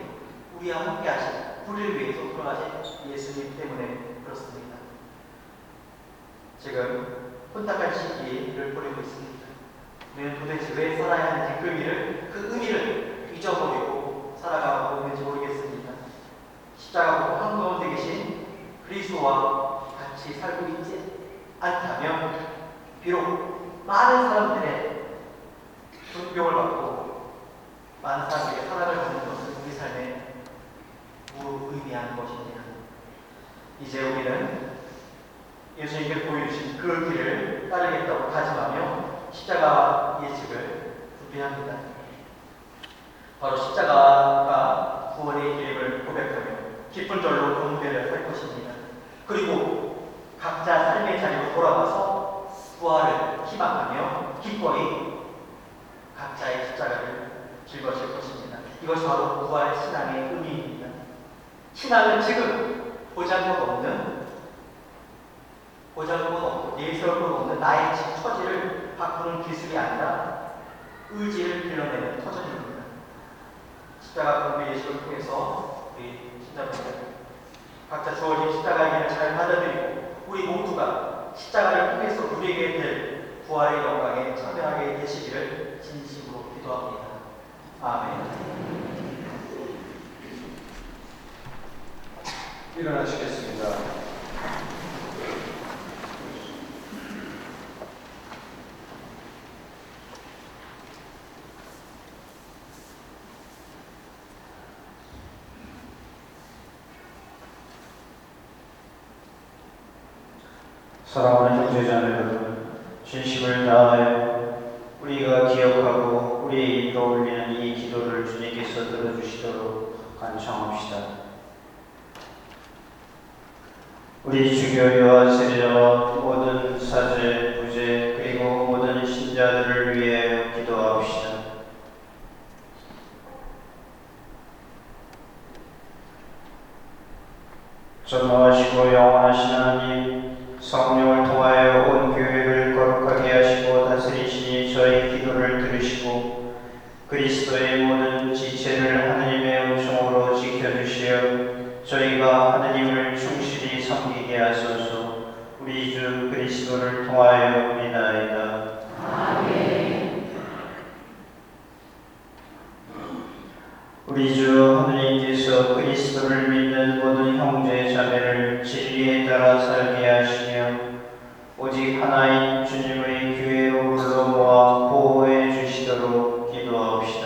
우리와 함께 하신 우리를 위해서 돌아가신 예수님 때문에 그렇습니다. 지금 혼탁한 시기를 보내고 있습니다. 우리는 도대체 왜 살아야 하는지 그 의미를 잊어버리고 살아가고 있는지 모르겠습니다. 십자가 보고 한가운데 계신 그리스도와 같이 살고 있지 않다면 비록 많은 사람들의 존경을 받고 많은 사람들의 사랑을 받는 것은 우리 삶에 무의미한 것입니다. 이제 우리는 예수님께 보여주신 그 길을 따르겠다고 다짐하며 십자가 예식을 구비합니다. 바로 십자가가 구원의 길임을 고백하며 기쁜 절로 경배를 할 것입니다. 그리고 각자 삶의 자리로 돌아와서 부활을 희망하며 기꺼이 각자의 십자가를 짊어질 것입니다. 이것이 바로 부활 신앙의 의미입니다. 신앙은 지금 보잘것 없는 내세울 것 없는 나의 처지를 바꾸는 기술이 아니라 의지를 길러내는 터전입니다. 십자가 공배 예식을 통해서 우리 신자분들 각자 주어진 십자가의 길을 잘 받아들이고 우리 모두가 십자가를 통해서 누리게 될 부활의 영광에 참여하게 되시기를 진심으로 기도합니다. 아멘. 일어나시겠습니다. 사랑하는 형제자매 여러분, 진심을 다하여 우리가 기억하고 우리의 입으로 올리는 이 기도를 주님께서 들어주시도록 간청합시다. 우리 주교회와 세례자와 모든 사제, 부제 그리고 모든 신자들을 위해 기도합시다. 전능하시고 영원하신 하나님, 성령을 통하여 온 교회를 거룩하게 하시고 다스리시니 저희 기도를 들으시고 그리스도의 모든 지체를 하느님의 은총으로 지켜주시어 저희가 하느님을 충실히 섬기게 하소서. 우리 주 그리스도를 통하여 믿나이다. 아멘. 우리 주 하느님께서 그리스도를 믿는 모든 형제 자매를 진리에 따라 살게 하시며 오직 하나인 주님의 교회로 불러 모아 보호해 주시도록 기도합시다.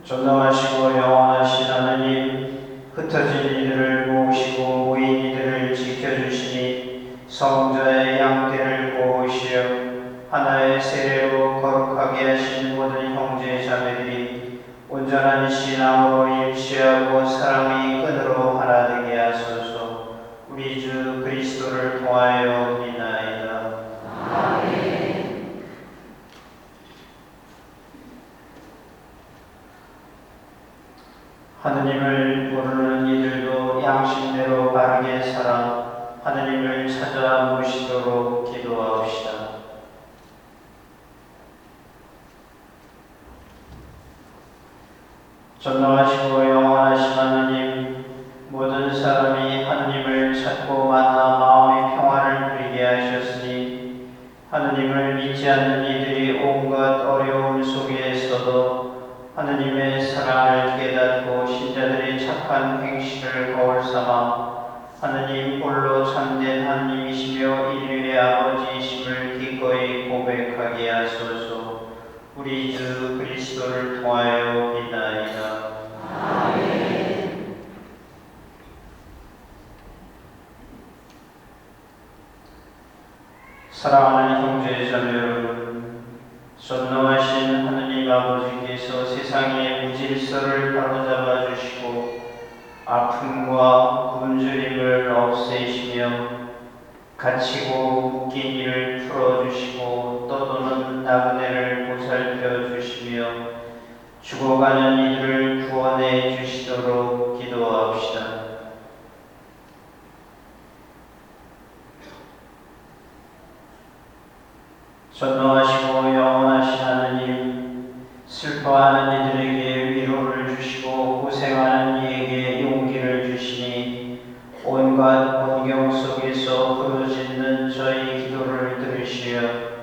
전능하시고 영원하신 하나님, 흩어진 이들을 모으시고 모인 이들을 지켜주시니 성자의 양떼를 모으시어 하나의 세례로 거룩하게 하신 모든 형제 자매들이 온전한 신앙으로 일치하고 사랑의 끈으로 하나 되게 하소서. 우리 주 그리스도를 통하여 믿나이다. 아멘. 하느님을 모르는 이들도 양심대로 바르게 살아 하느님을 찾아 모시도록 기도합시다. 전능하시고 영원하신 하느님, 모든 사람이 하느님을 찾고 만나 마음의 평화를 누리게 하셨으니 하느님을 믿지 않는 이들이 온갖 어려움 속에서도 하느님의 사랑을 깨닫고 신자들의 착한 행실을 거울 삼아 하느님 홀로 참된 하느님이시며 인류의 아버지이심을 기꺼이 고백하게 하소서. 우리 주 그리스도를 통하여 믿나이다. 아멘. 사랑하는 형제 자매 여러분, 전능하신 하느님 아버지께서 세상의 무질서를 바로잡아 주시고 아픔과 굶주림을 없애시며 갇히고 묶인 이를 풀어주시고 떠도는 나그네를 보살펴 주시며 죽어가는 이들을 구원해 주시도록 기도합시다. 전능하시고 영원하신 하느님, 슬퍼하는 이들에게 위로를 주시고 고생하는 이에게 용기를 주시니 온갖 번경 속에서 부르짖는 저희 기도를 들으시어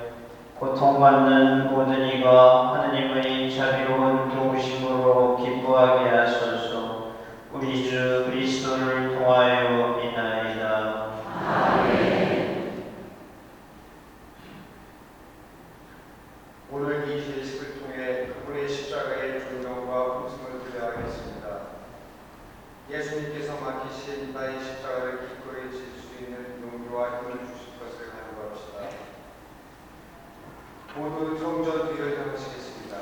고통받는 모든 이가 하느님의 자비로운 도우심으로 기뻐하게 하소서. 우리 주 그리스도를 통하여 믿나이다. 아멘. 오늘 이 예식을 통해 그분의 십자가의 존경과 풍성을 드려야겠습니다. 예수님께서 맡기신 용기와 힘을 주실 것을 간구합시다. 모두 성전 뒤를 향하시겠습니다.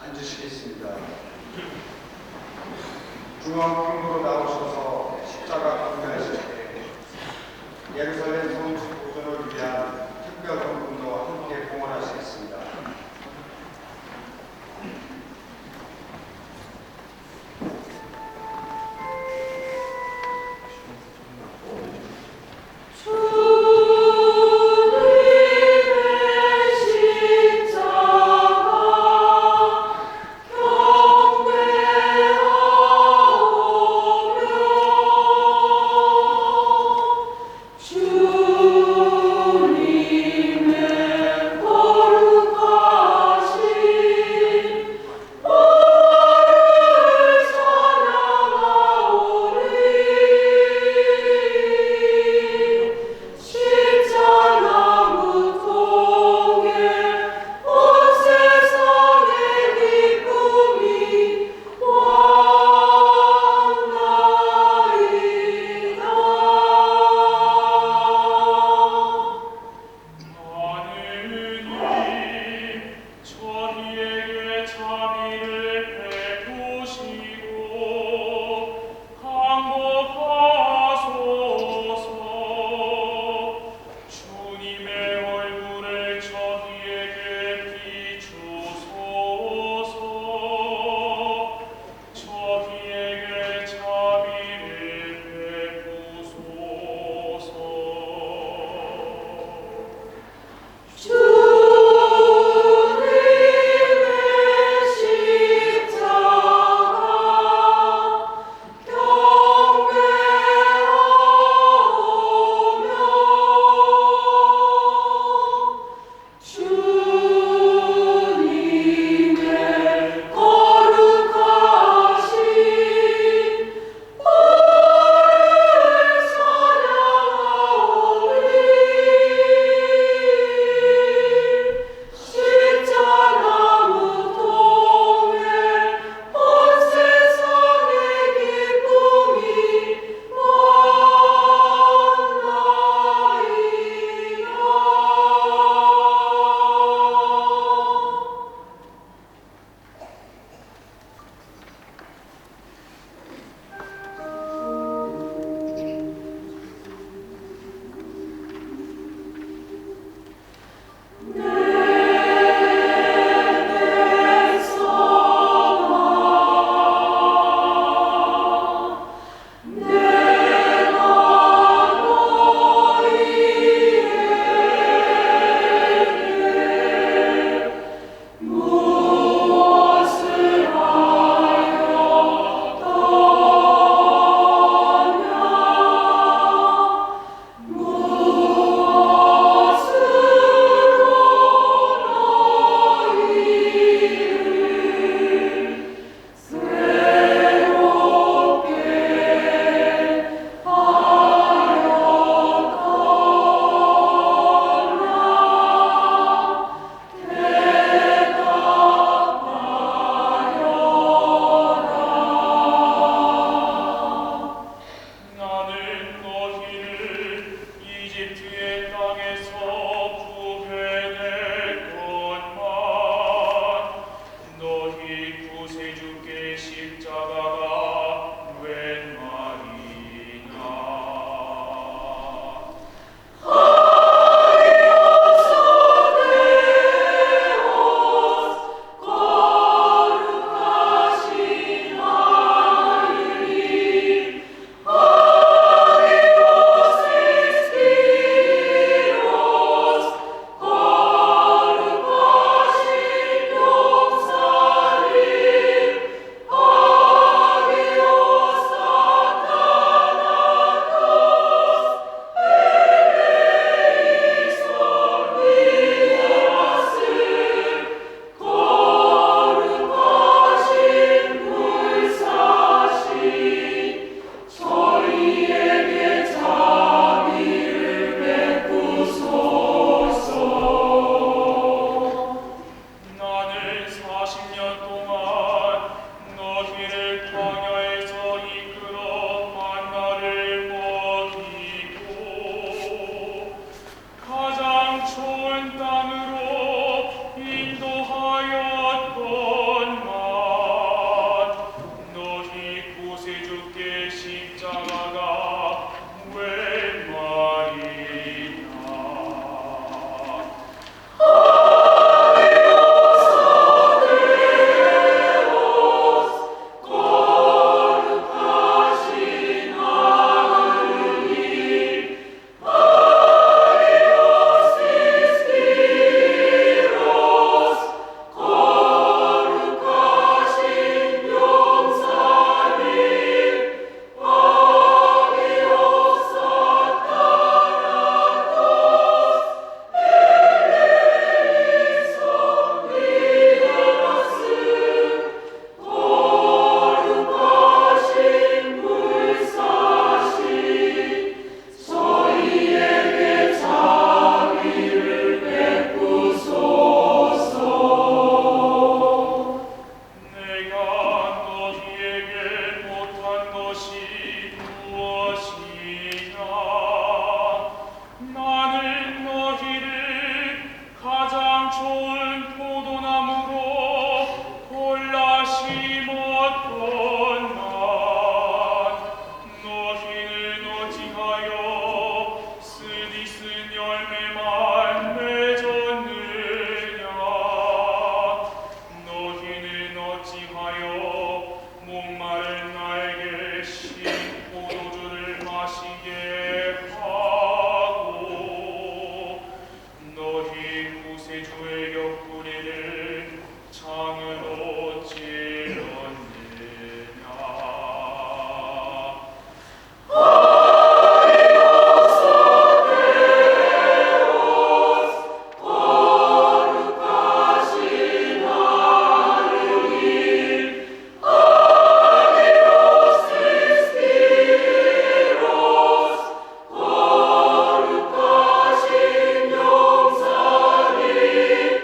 앉으시겠습니다. 중앙풍으로 나오셔서 십자가 경배하실 때 예루살렘 성지 보존을 위한 특별 헌금도 함께 봉헌하시겠습니다. 주님 너희 구세주의 옆구리를 창으로 찔렀느냐. 영산이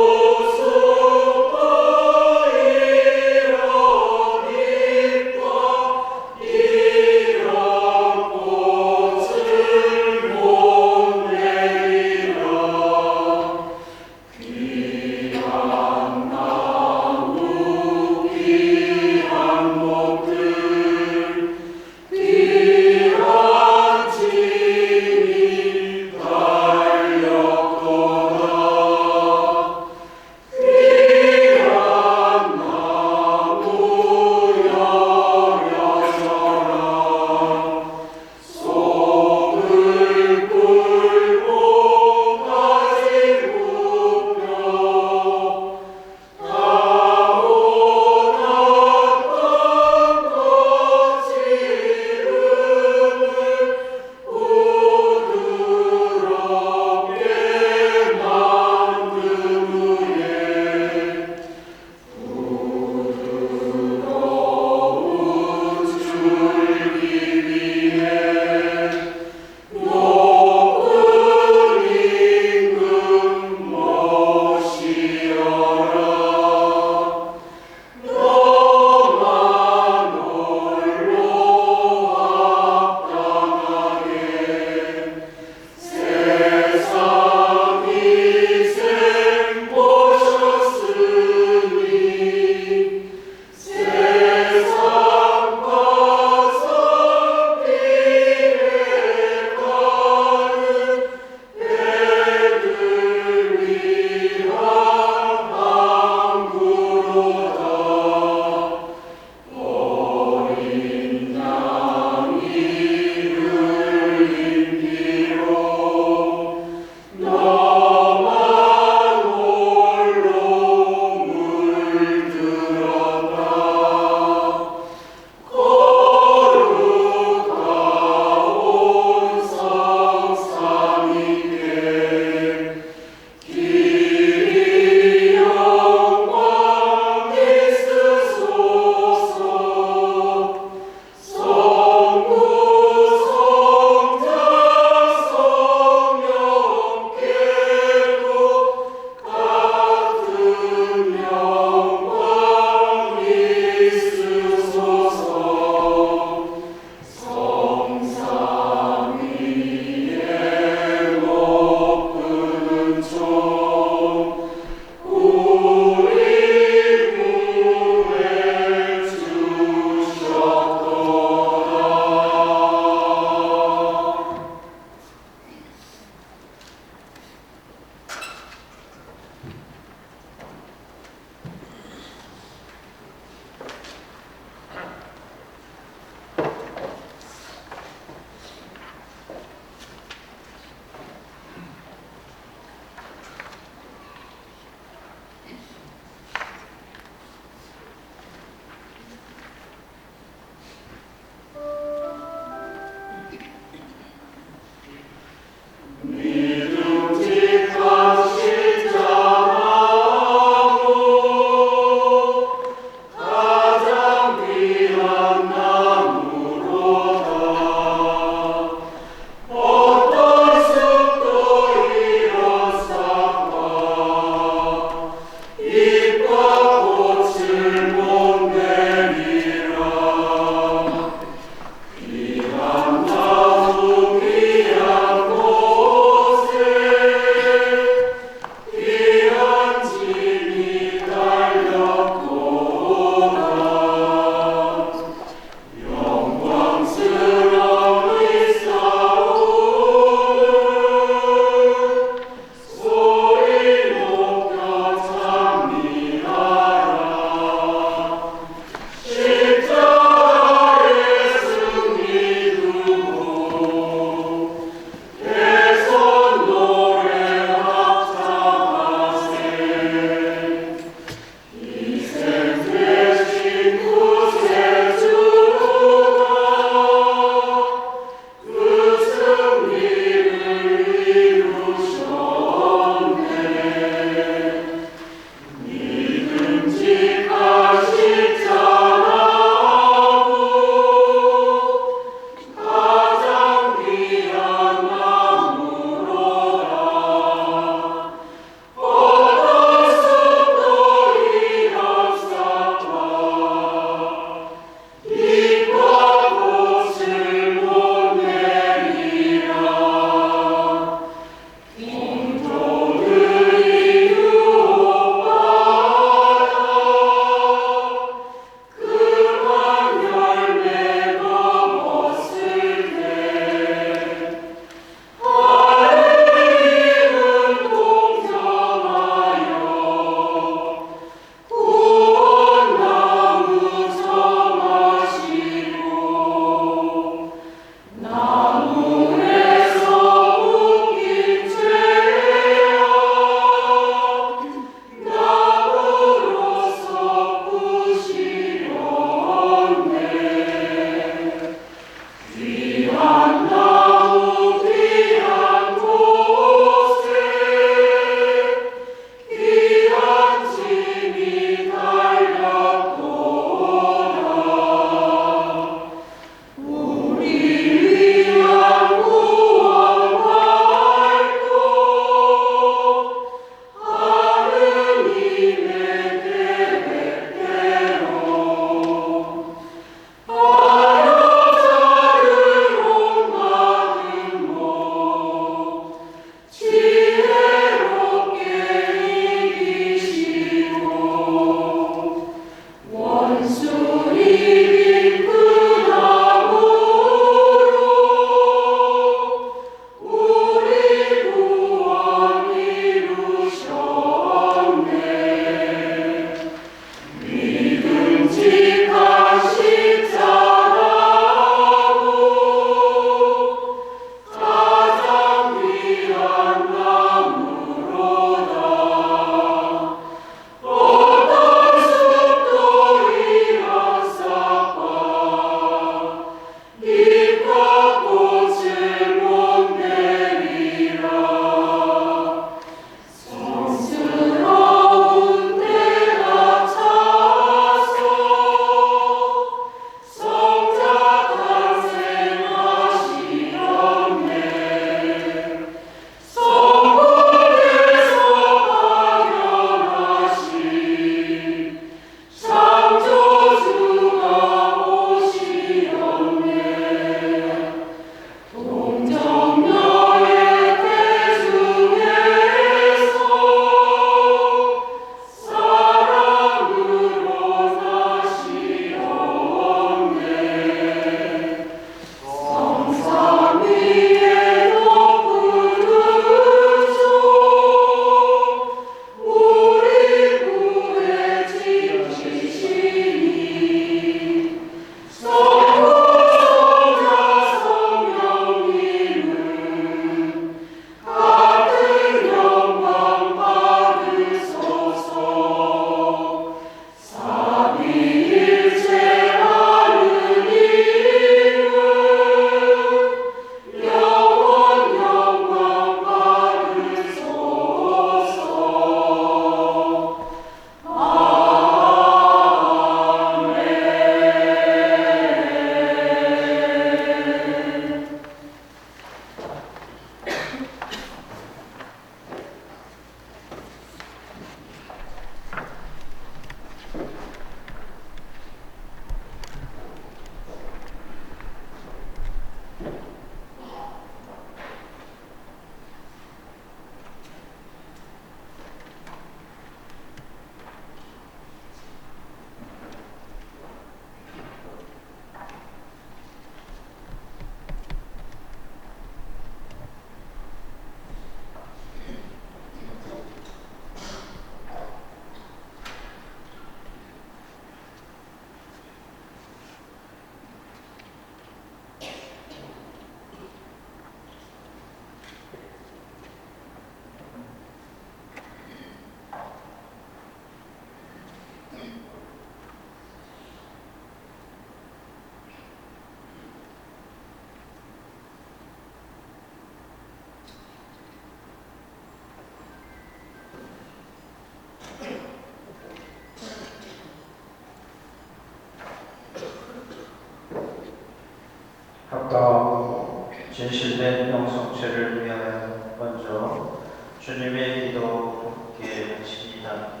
합당하고 진실된 영성체를 위하여 먼저 주님의 기도 함께 하십니다.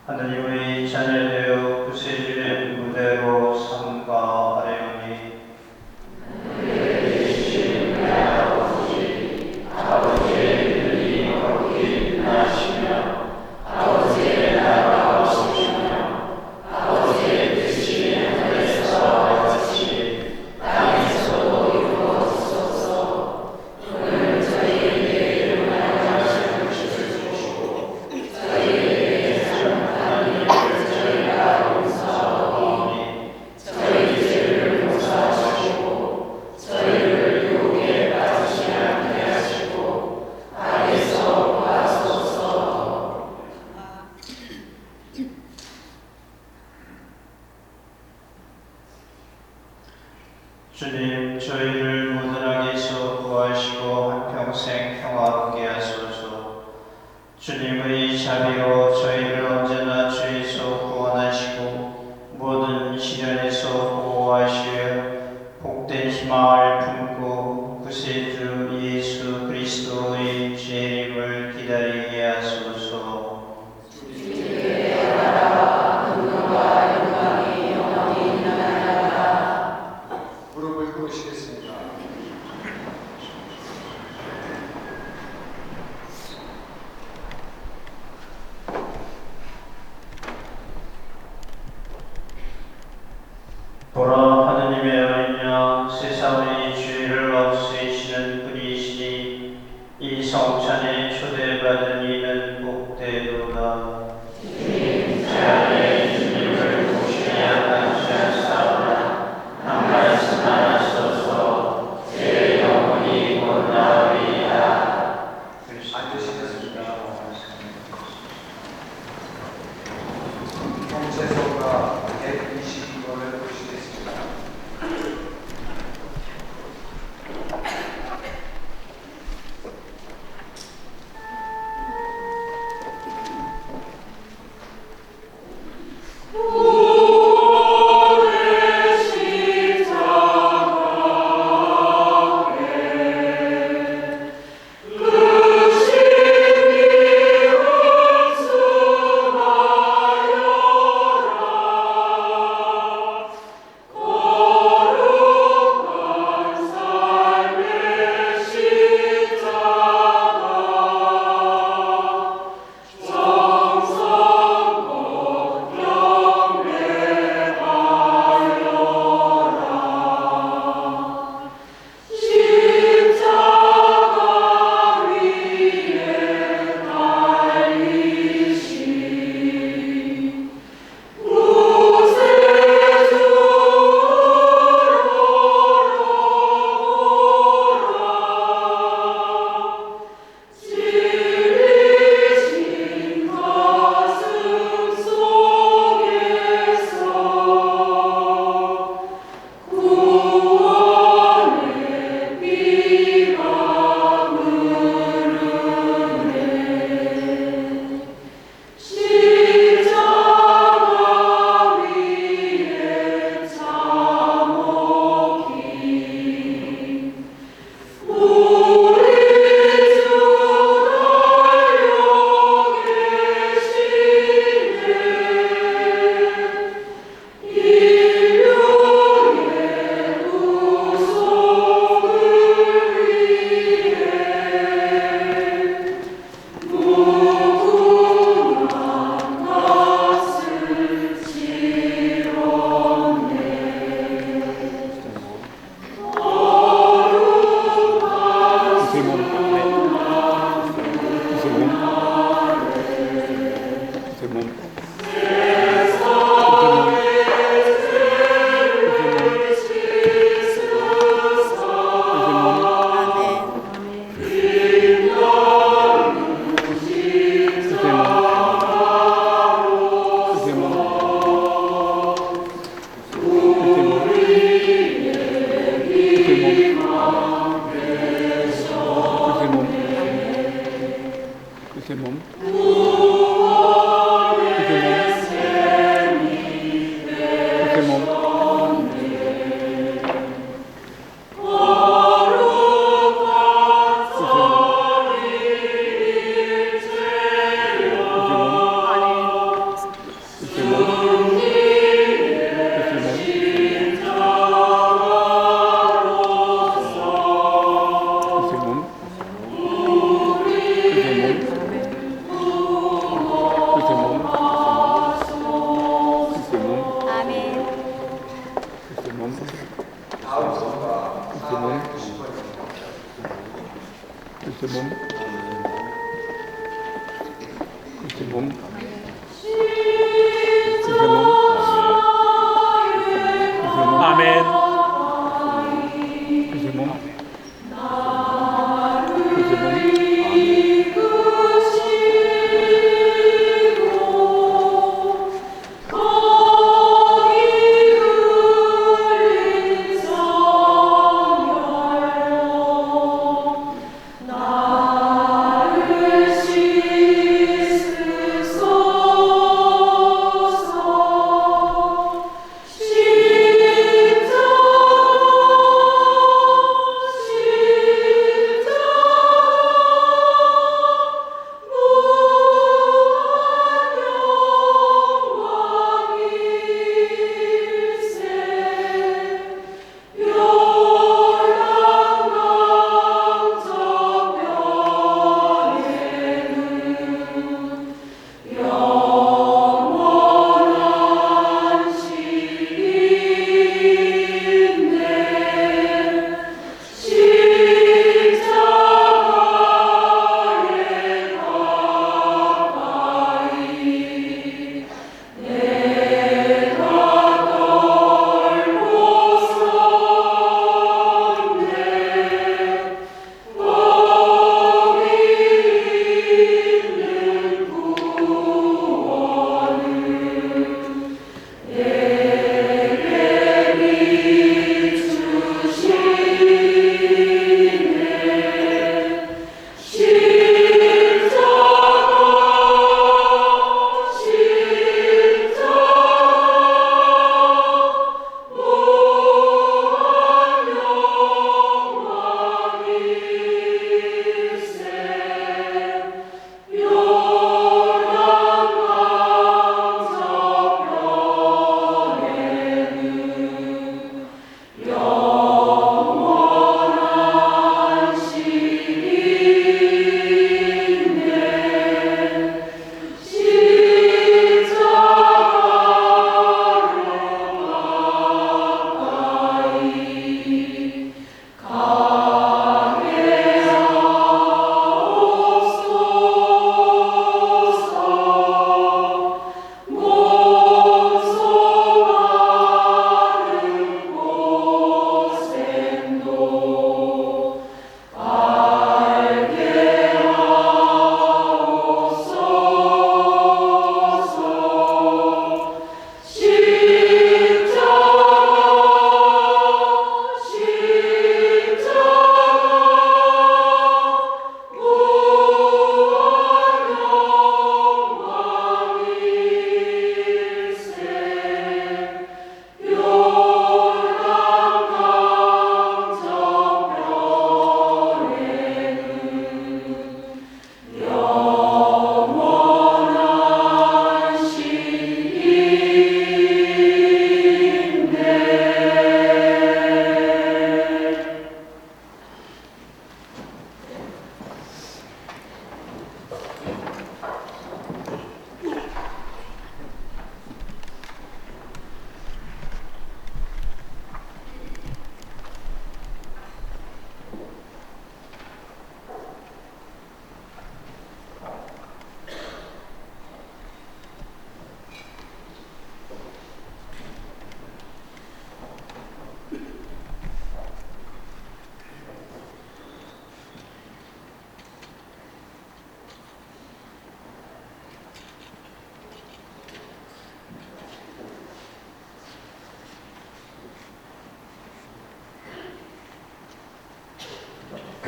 하느님의 자녀되어 구세주의 무대로 삼가하려니 아버지의 뜻이 거기 나시며 아버지의 나라가 오시며 아버지의 뜻이 하늘에서 같이 땅에서도 이루어지소서. 오늘 저희에게 일어나는 것을 주시고 저희에게 잘못한 일을 저희가 용서하오니 저희 죄를 용서하시고 저희를 유혹에 빠지지 않게 하시고 악에서 구하소서. 주님, 저희를 모든 악에서 구하시고 한평생 평화롭게 하소서. 주님의 자비로 저희를 언제나 죄에서 구원하시고 모든 시련에서 보호하시어 복된 희망을 품고 구세주 예수 그리스도의 재림을 기다리게 하소서. 무릎을 꿇으시겠습니다. 보라 하느님의 어린 양 세상의 죄를 없애시는 분이시니 이 성찬에 초대받은 이는 복되도다. 제 안에 주님을 보시냐 감사하사오나 한 말씀 하소서. 제 영혼이 곧 나으리이다. 앉으시겠습니다. 통채소가 122번을 보시겠습니다. 십자가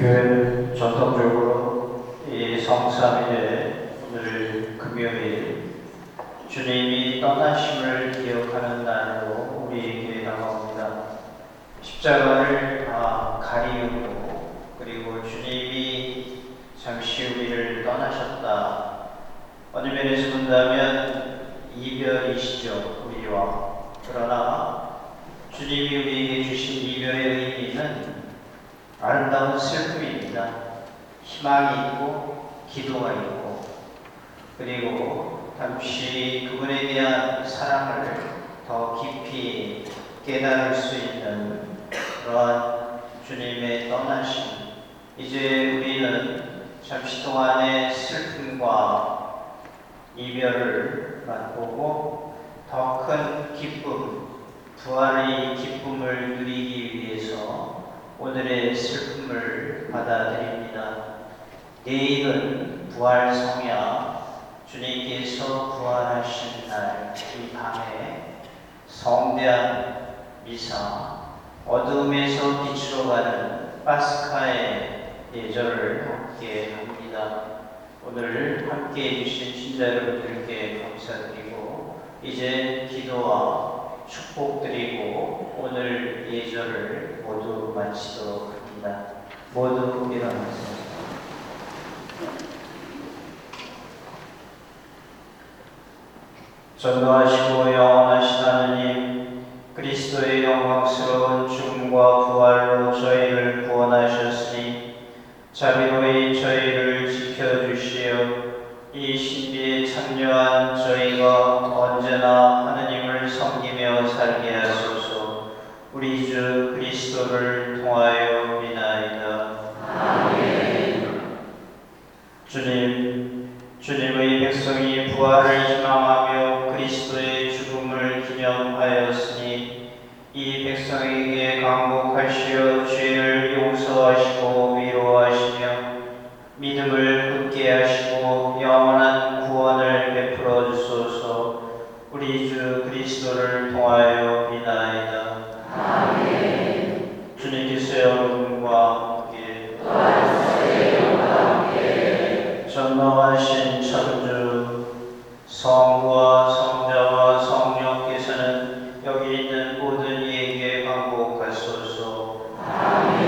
교회는 전통적으로 이 성삼일에 오늘 금요일 주님이 떠나심을 기억하는 날로 우리에게 다가옵니다. 십자가를 가리우고 그리고 주님이 잠시 우리를 떠나셨다. 어느 면에서 본다면 이별이시죠, 우리와. 그러나 주님이 우리에게 주신 이별의 의미는 아름다운 슬픔입니다. 희망이 있고 기도가 있고 그리고 잠시 그분에 대한 사랑을 더 깊이 깨달을 수 있는 그러한 주님의 떠나심. 이제 우리는 잠시 동안의 슬픔과 이별을 맛보고 더 큰 기쁨, 부활의 기쁨을 누리기 위해서 오늘의 슬픔을 받아들입니다. 내일은 부활 성야, 주님께서 부활하신 날, 이 밤에 성대한 미사, 어둠에서 빛으로 가는 파스카의 예절을 함께 합니다. 오늘 함께 해주신 신자 여러분들께 감사드리고 이제 기도와 축복드리고 오늘 예절을 모두 마치도록 합니다. 모두 일어나세요. 전도하시고 영원하신 하느님, 그리스도의 영광스러운 죽음과 부활로 저희를 구원하셨으니 자비로이 저희를 지켜주시어 이 신비에 참여한 저희가 언제나 하느님을 섬기며 살게 하소서. 우리 주 그리스도를 통하여 비나이다. 아멘. 주님의 백성이 부활을 희망하며 그리스도의 죽음을 기념하였으니 이 백성에게 강복하시어 죄를 용서하시고 위로하시며 믿음을 굳게 하시고 영원한 구원을 베풀어 주소서. 우리 주 그리스도를 통하여 비나이다. 아멘. 주님께서 여러분과 함께 전노하신 천주 성부와 성자와 성령께서는 여기 있는 모든 이에게 강복하소서. 아멘.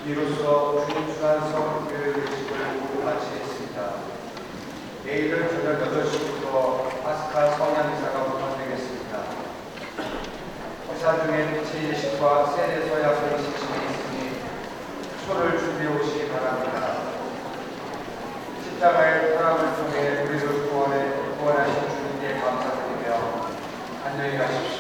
이로써 주님주간 성교회 예식을 모두 마치겠습니다. 내일은 저녁 8시부터 파스카 성야미사가 운영되겠습니다. 미사 중에 대체 예식과 세례 서약의 예식이 있으니 초를 준비해 오시기 바랍니다. 십자가의 사랑을 통해 우리를 구원하신 주님께 감사드리며 안녕히 가십시오.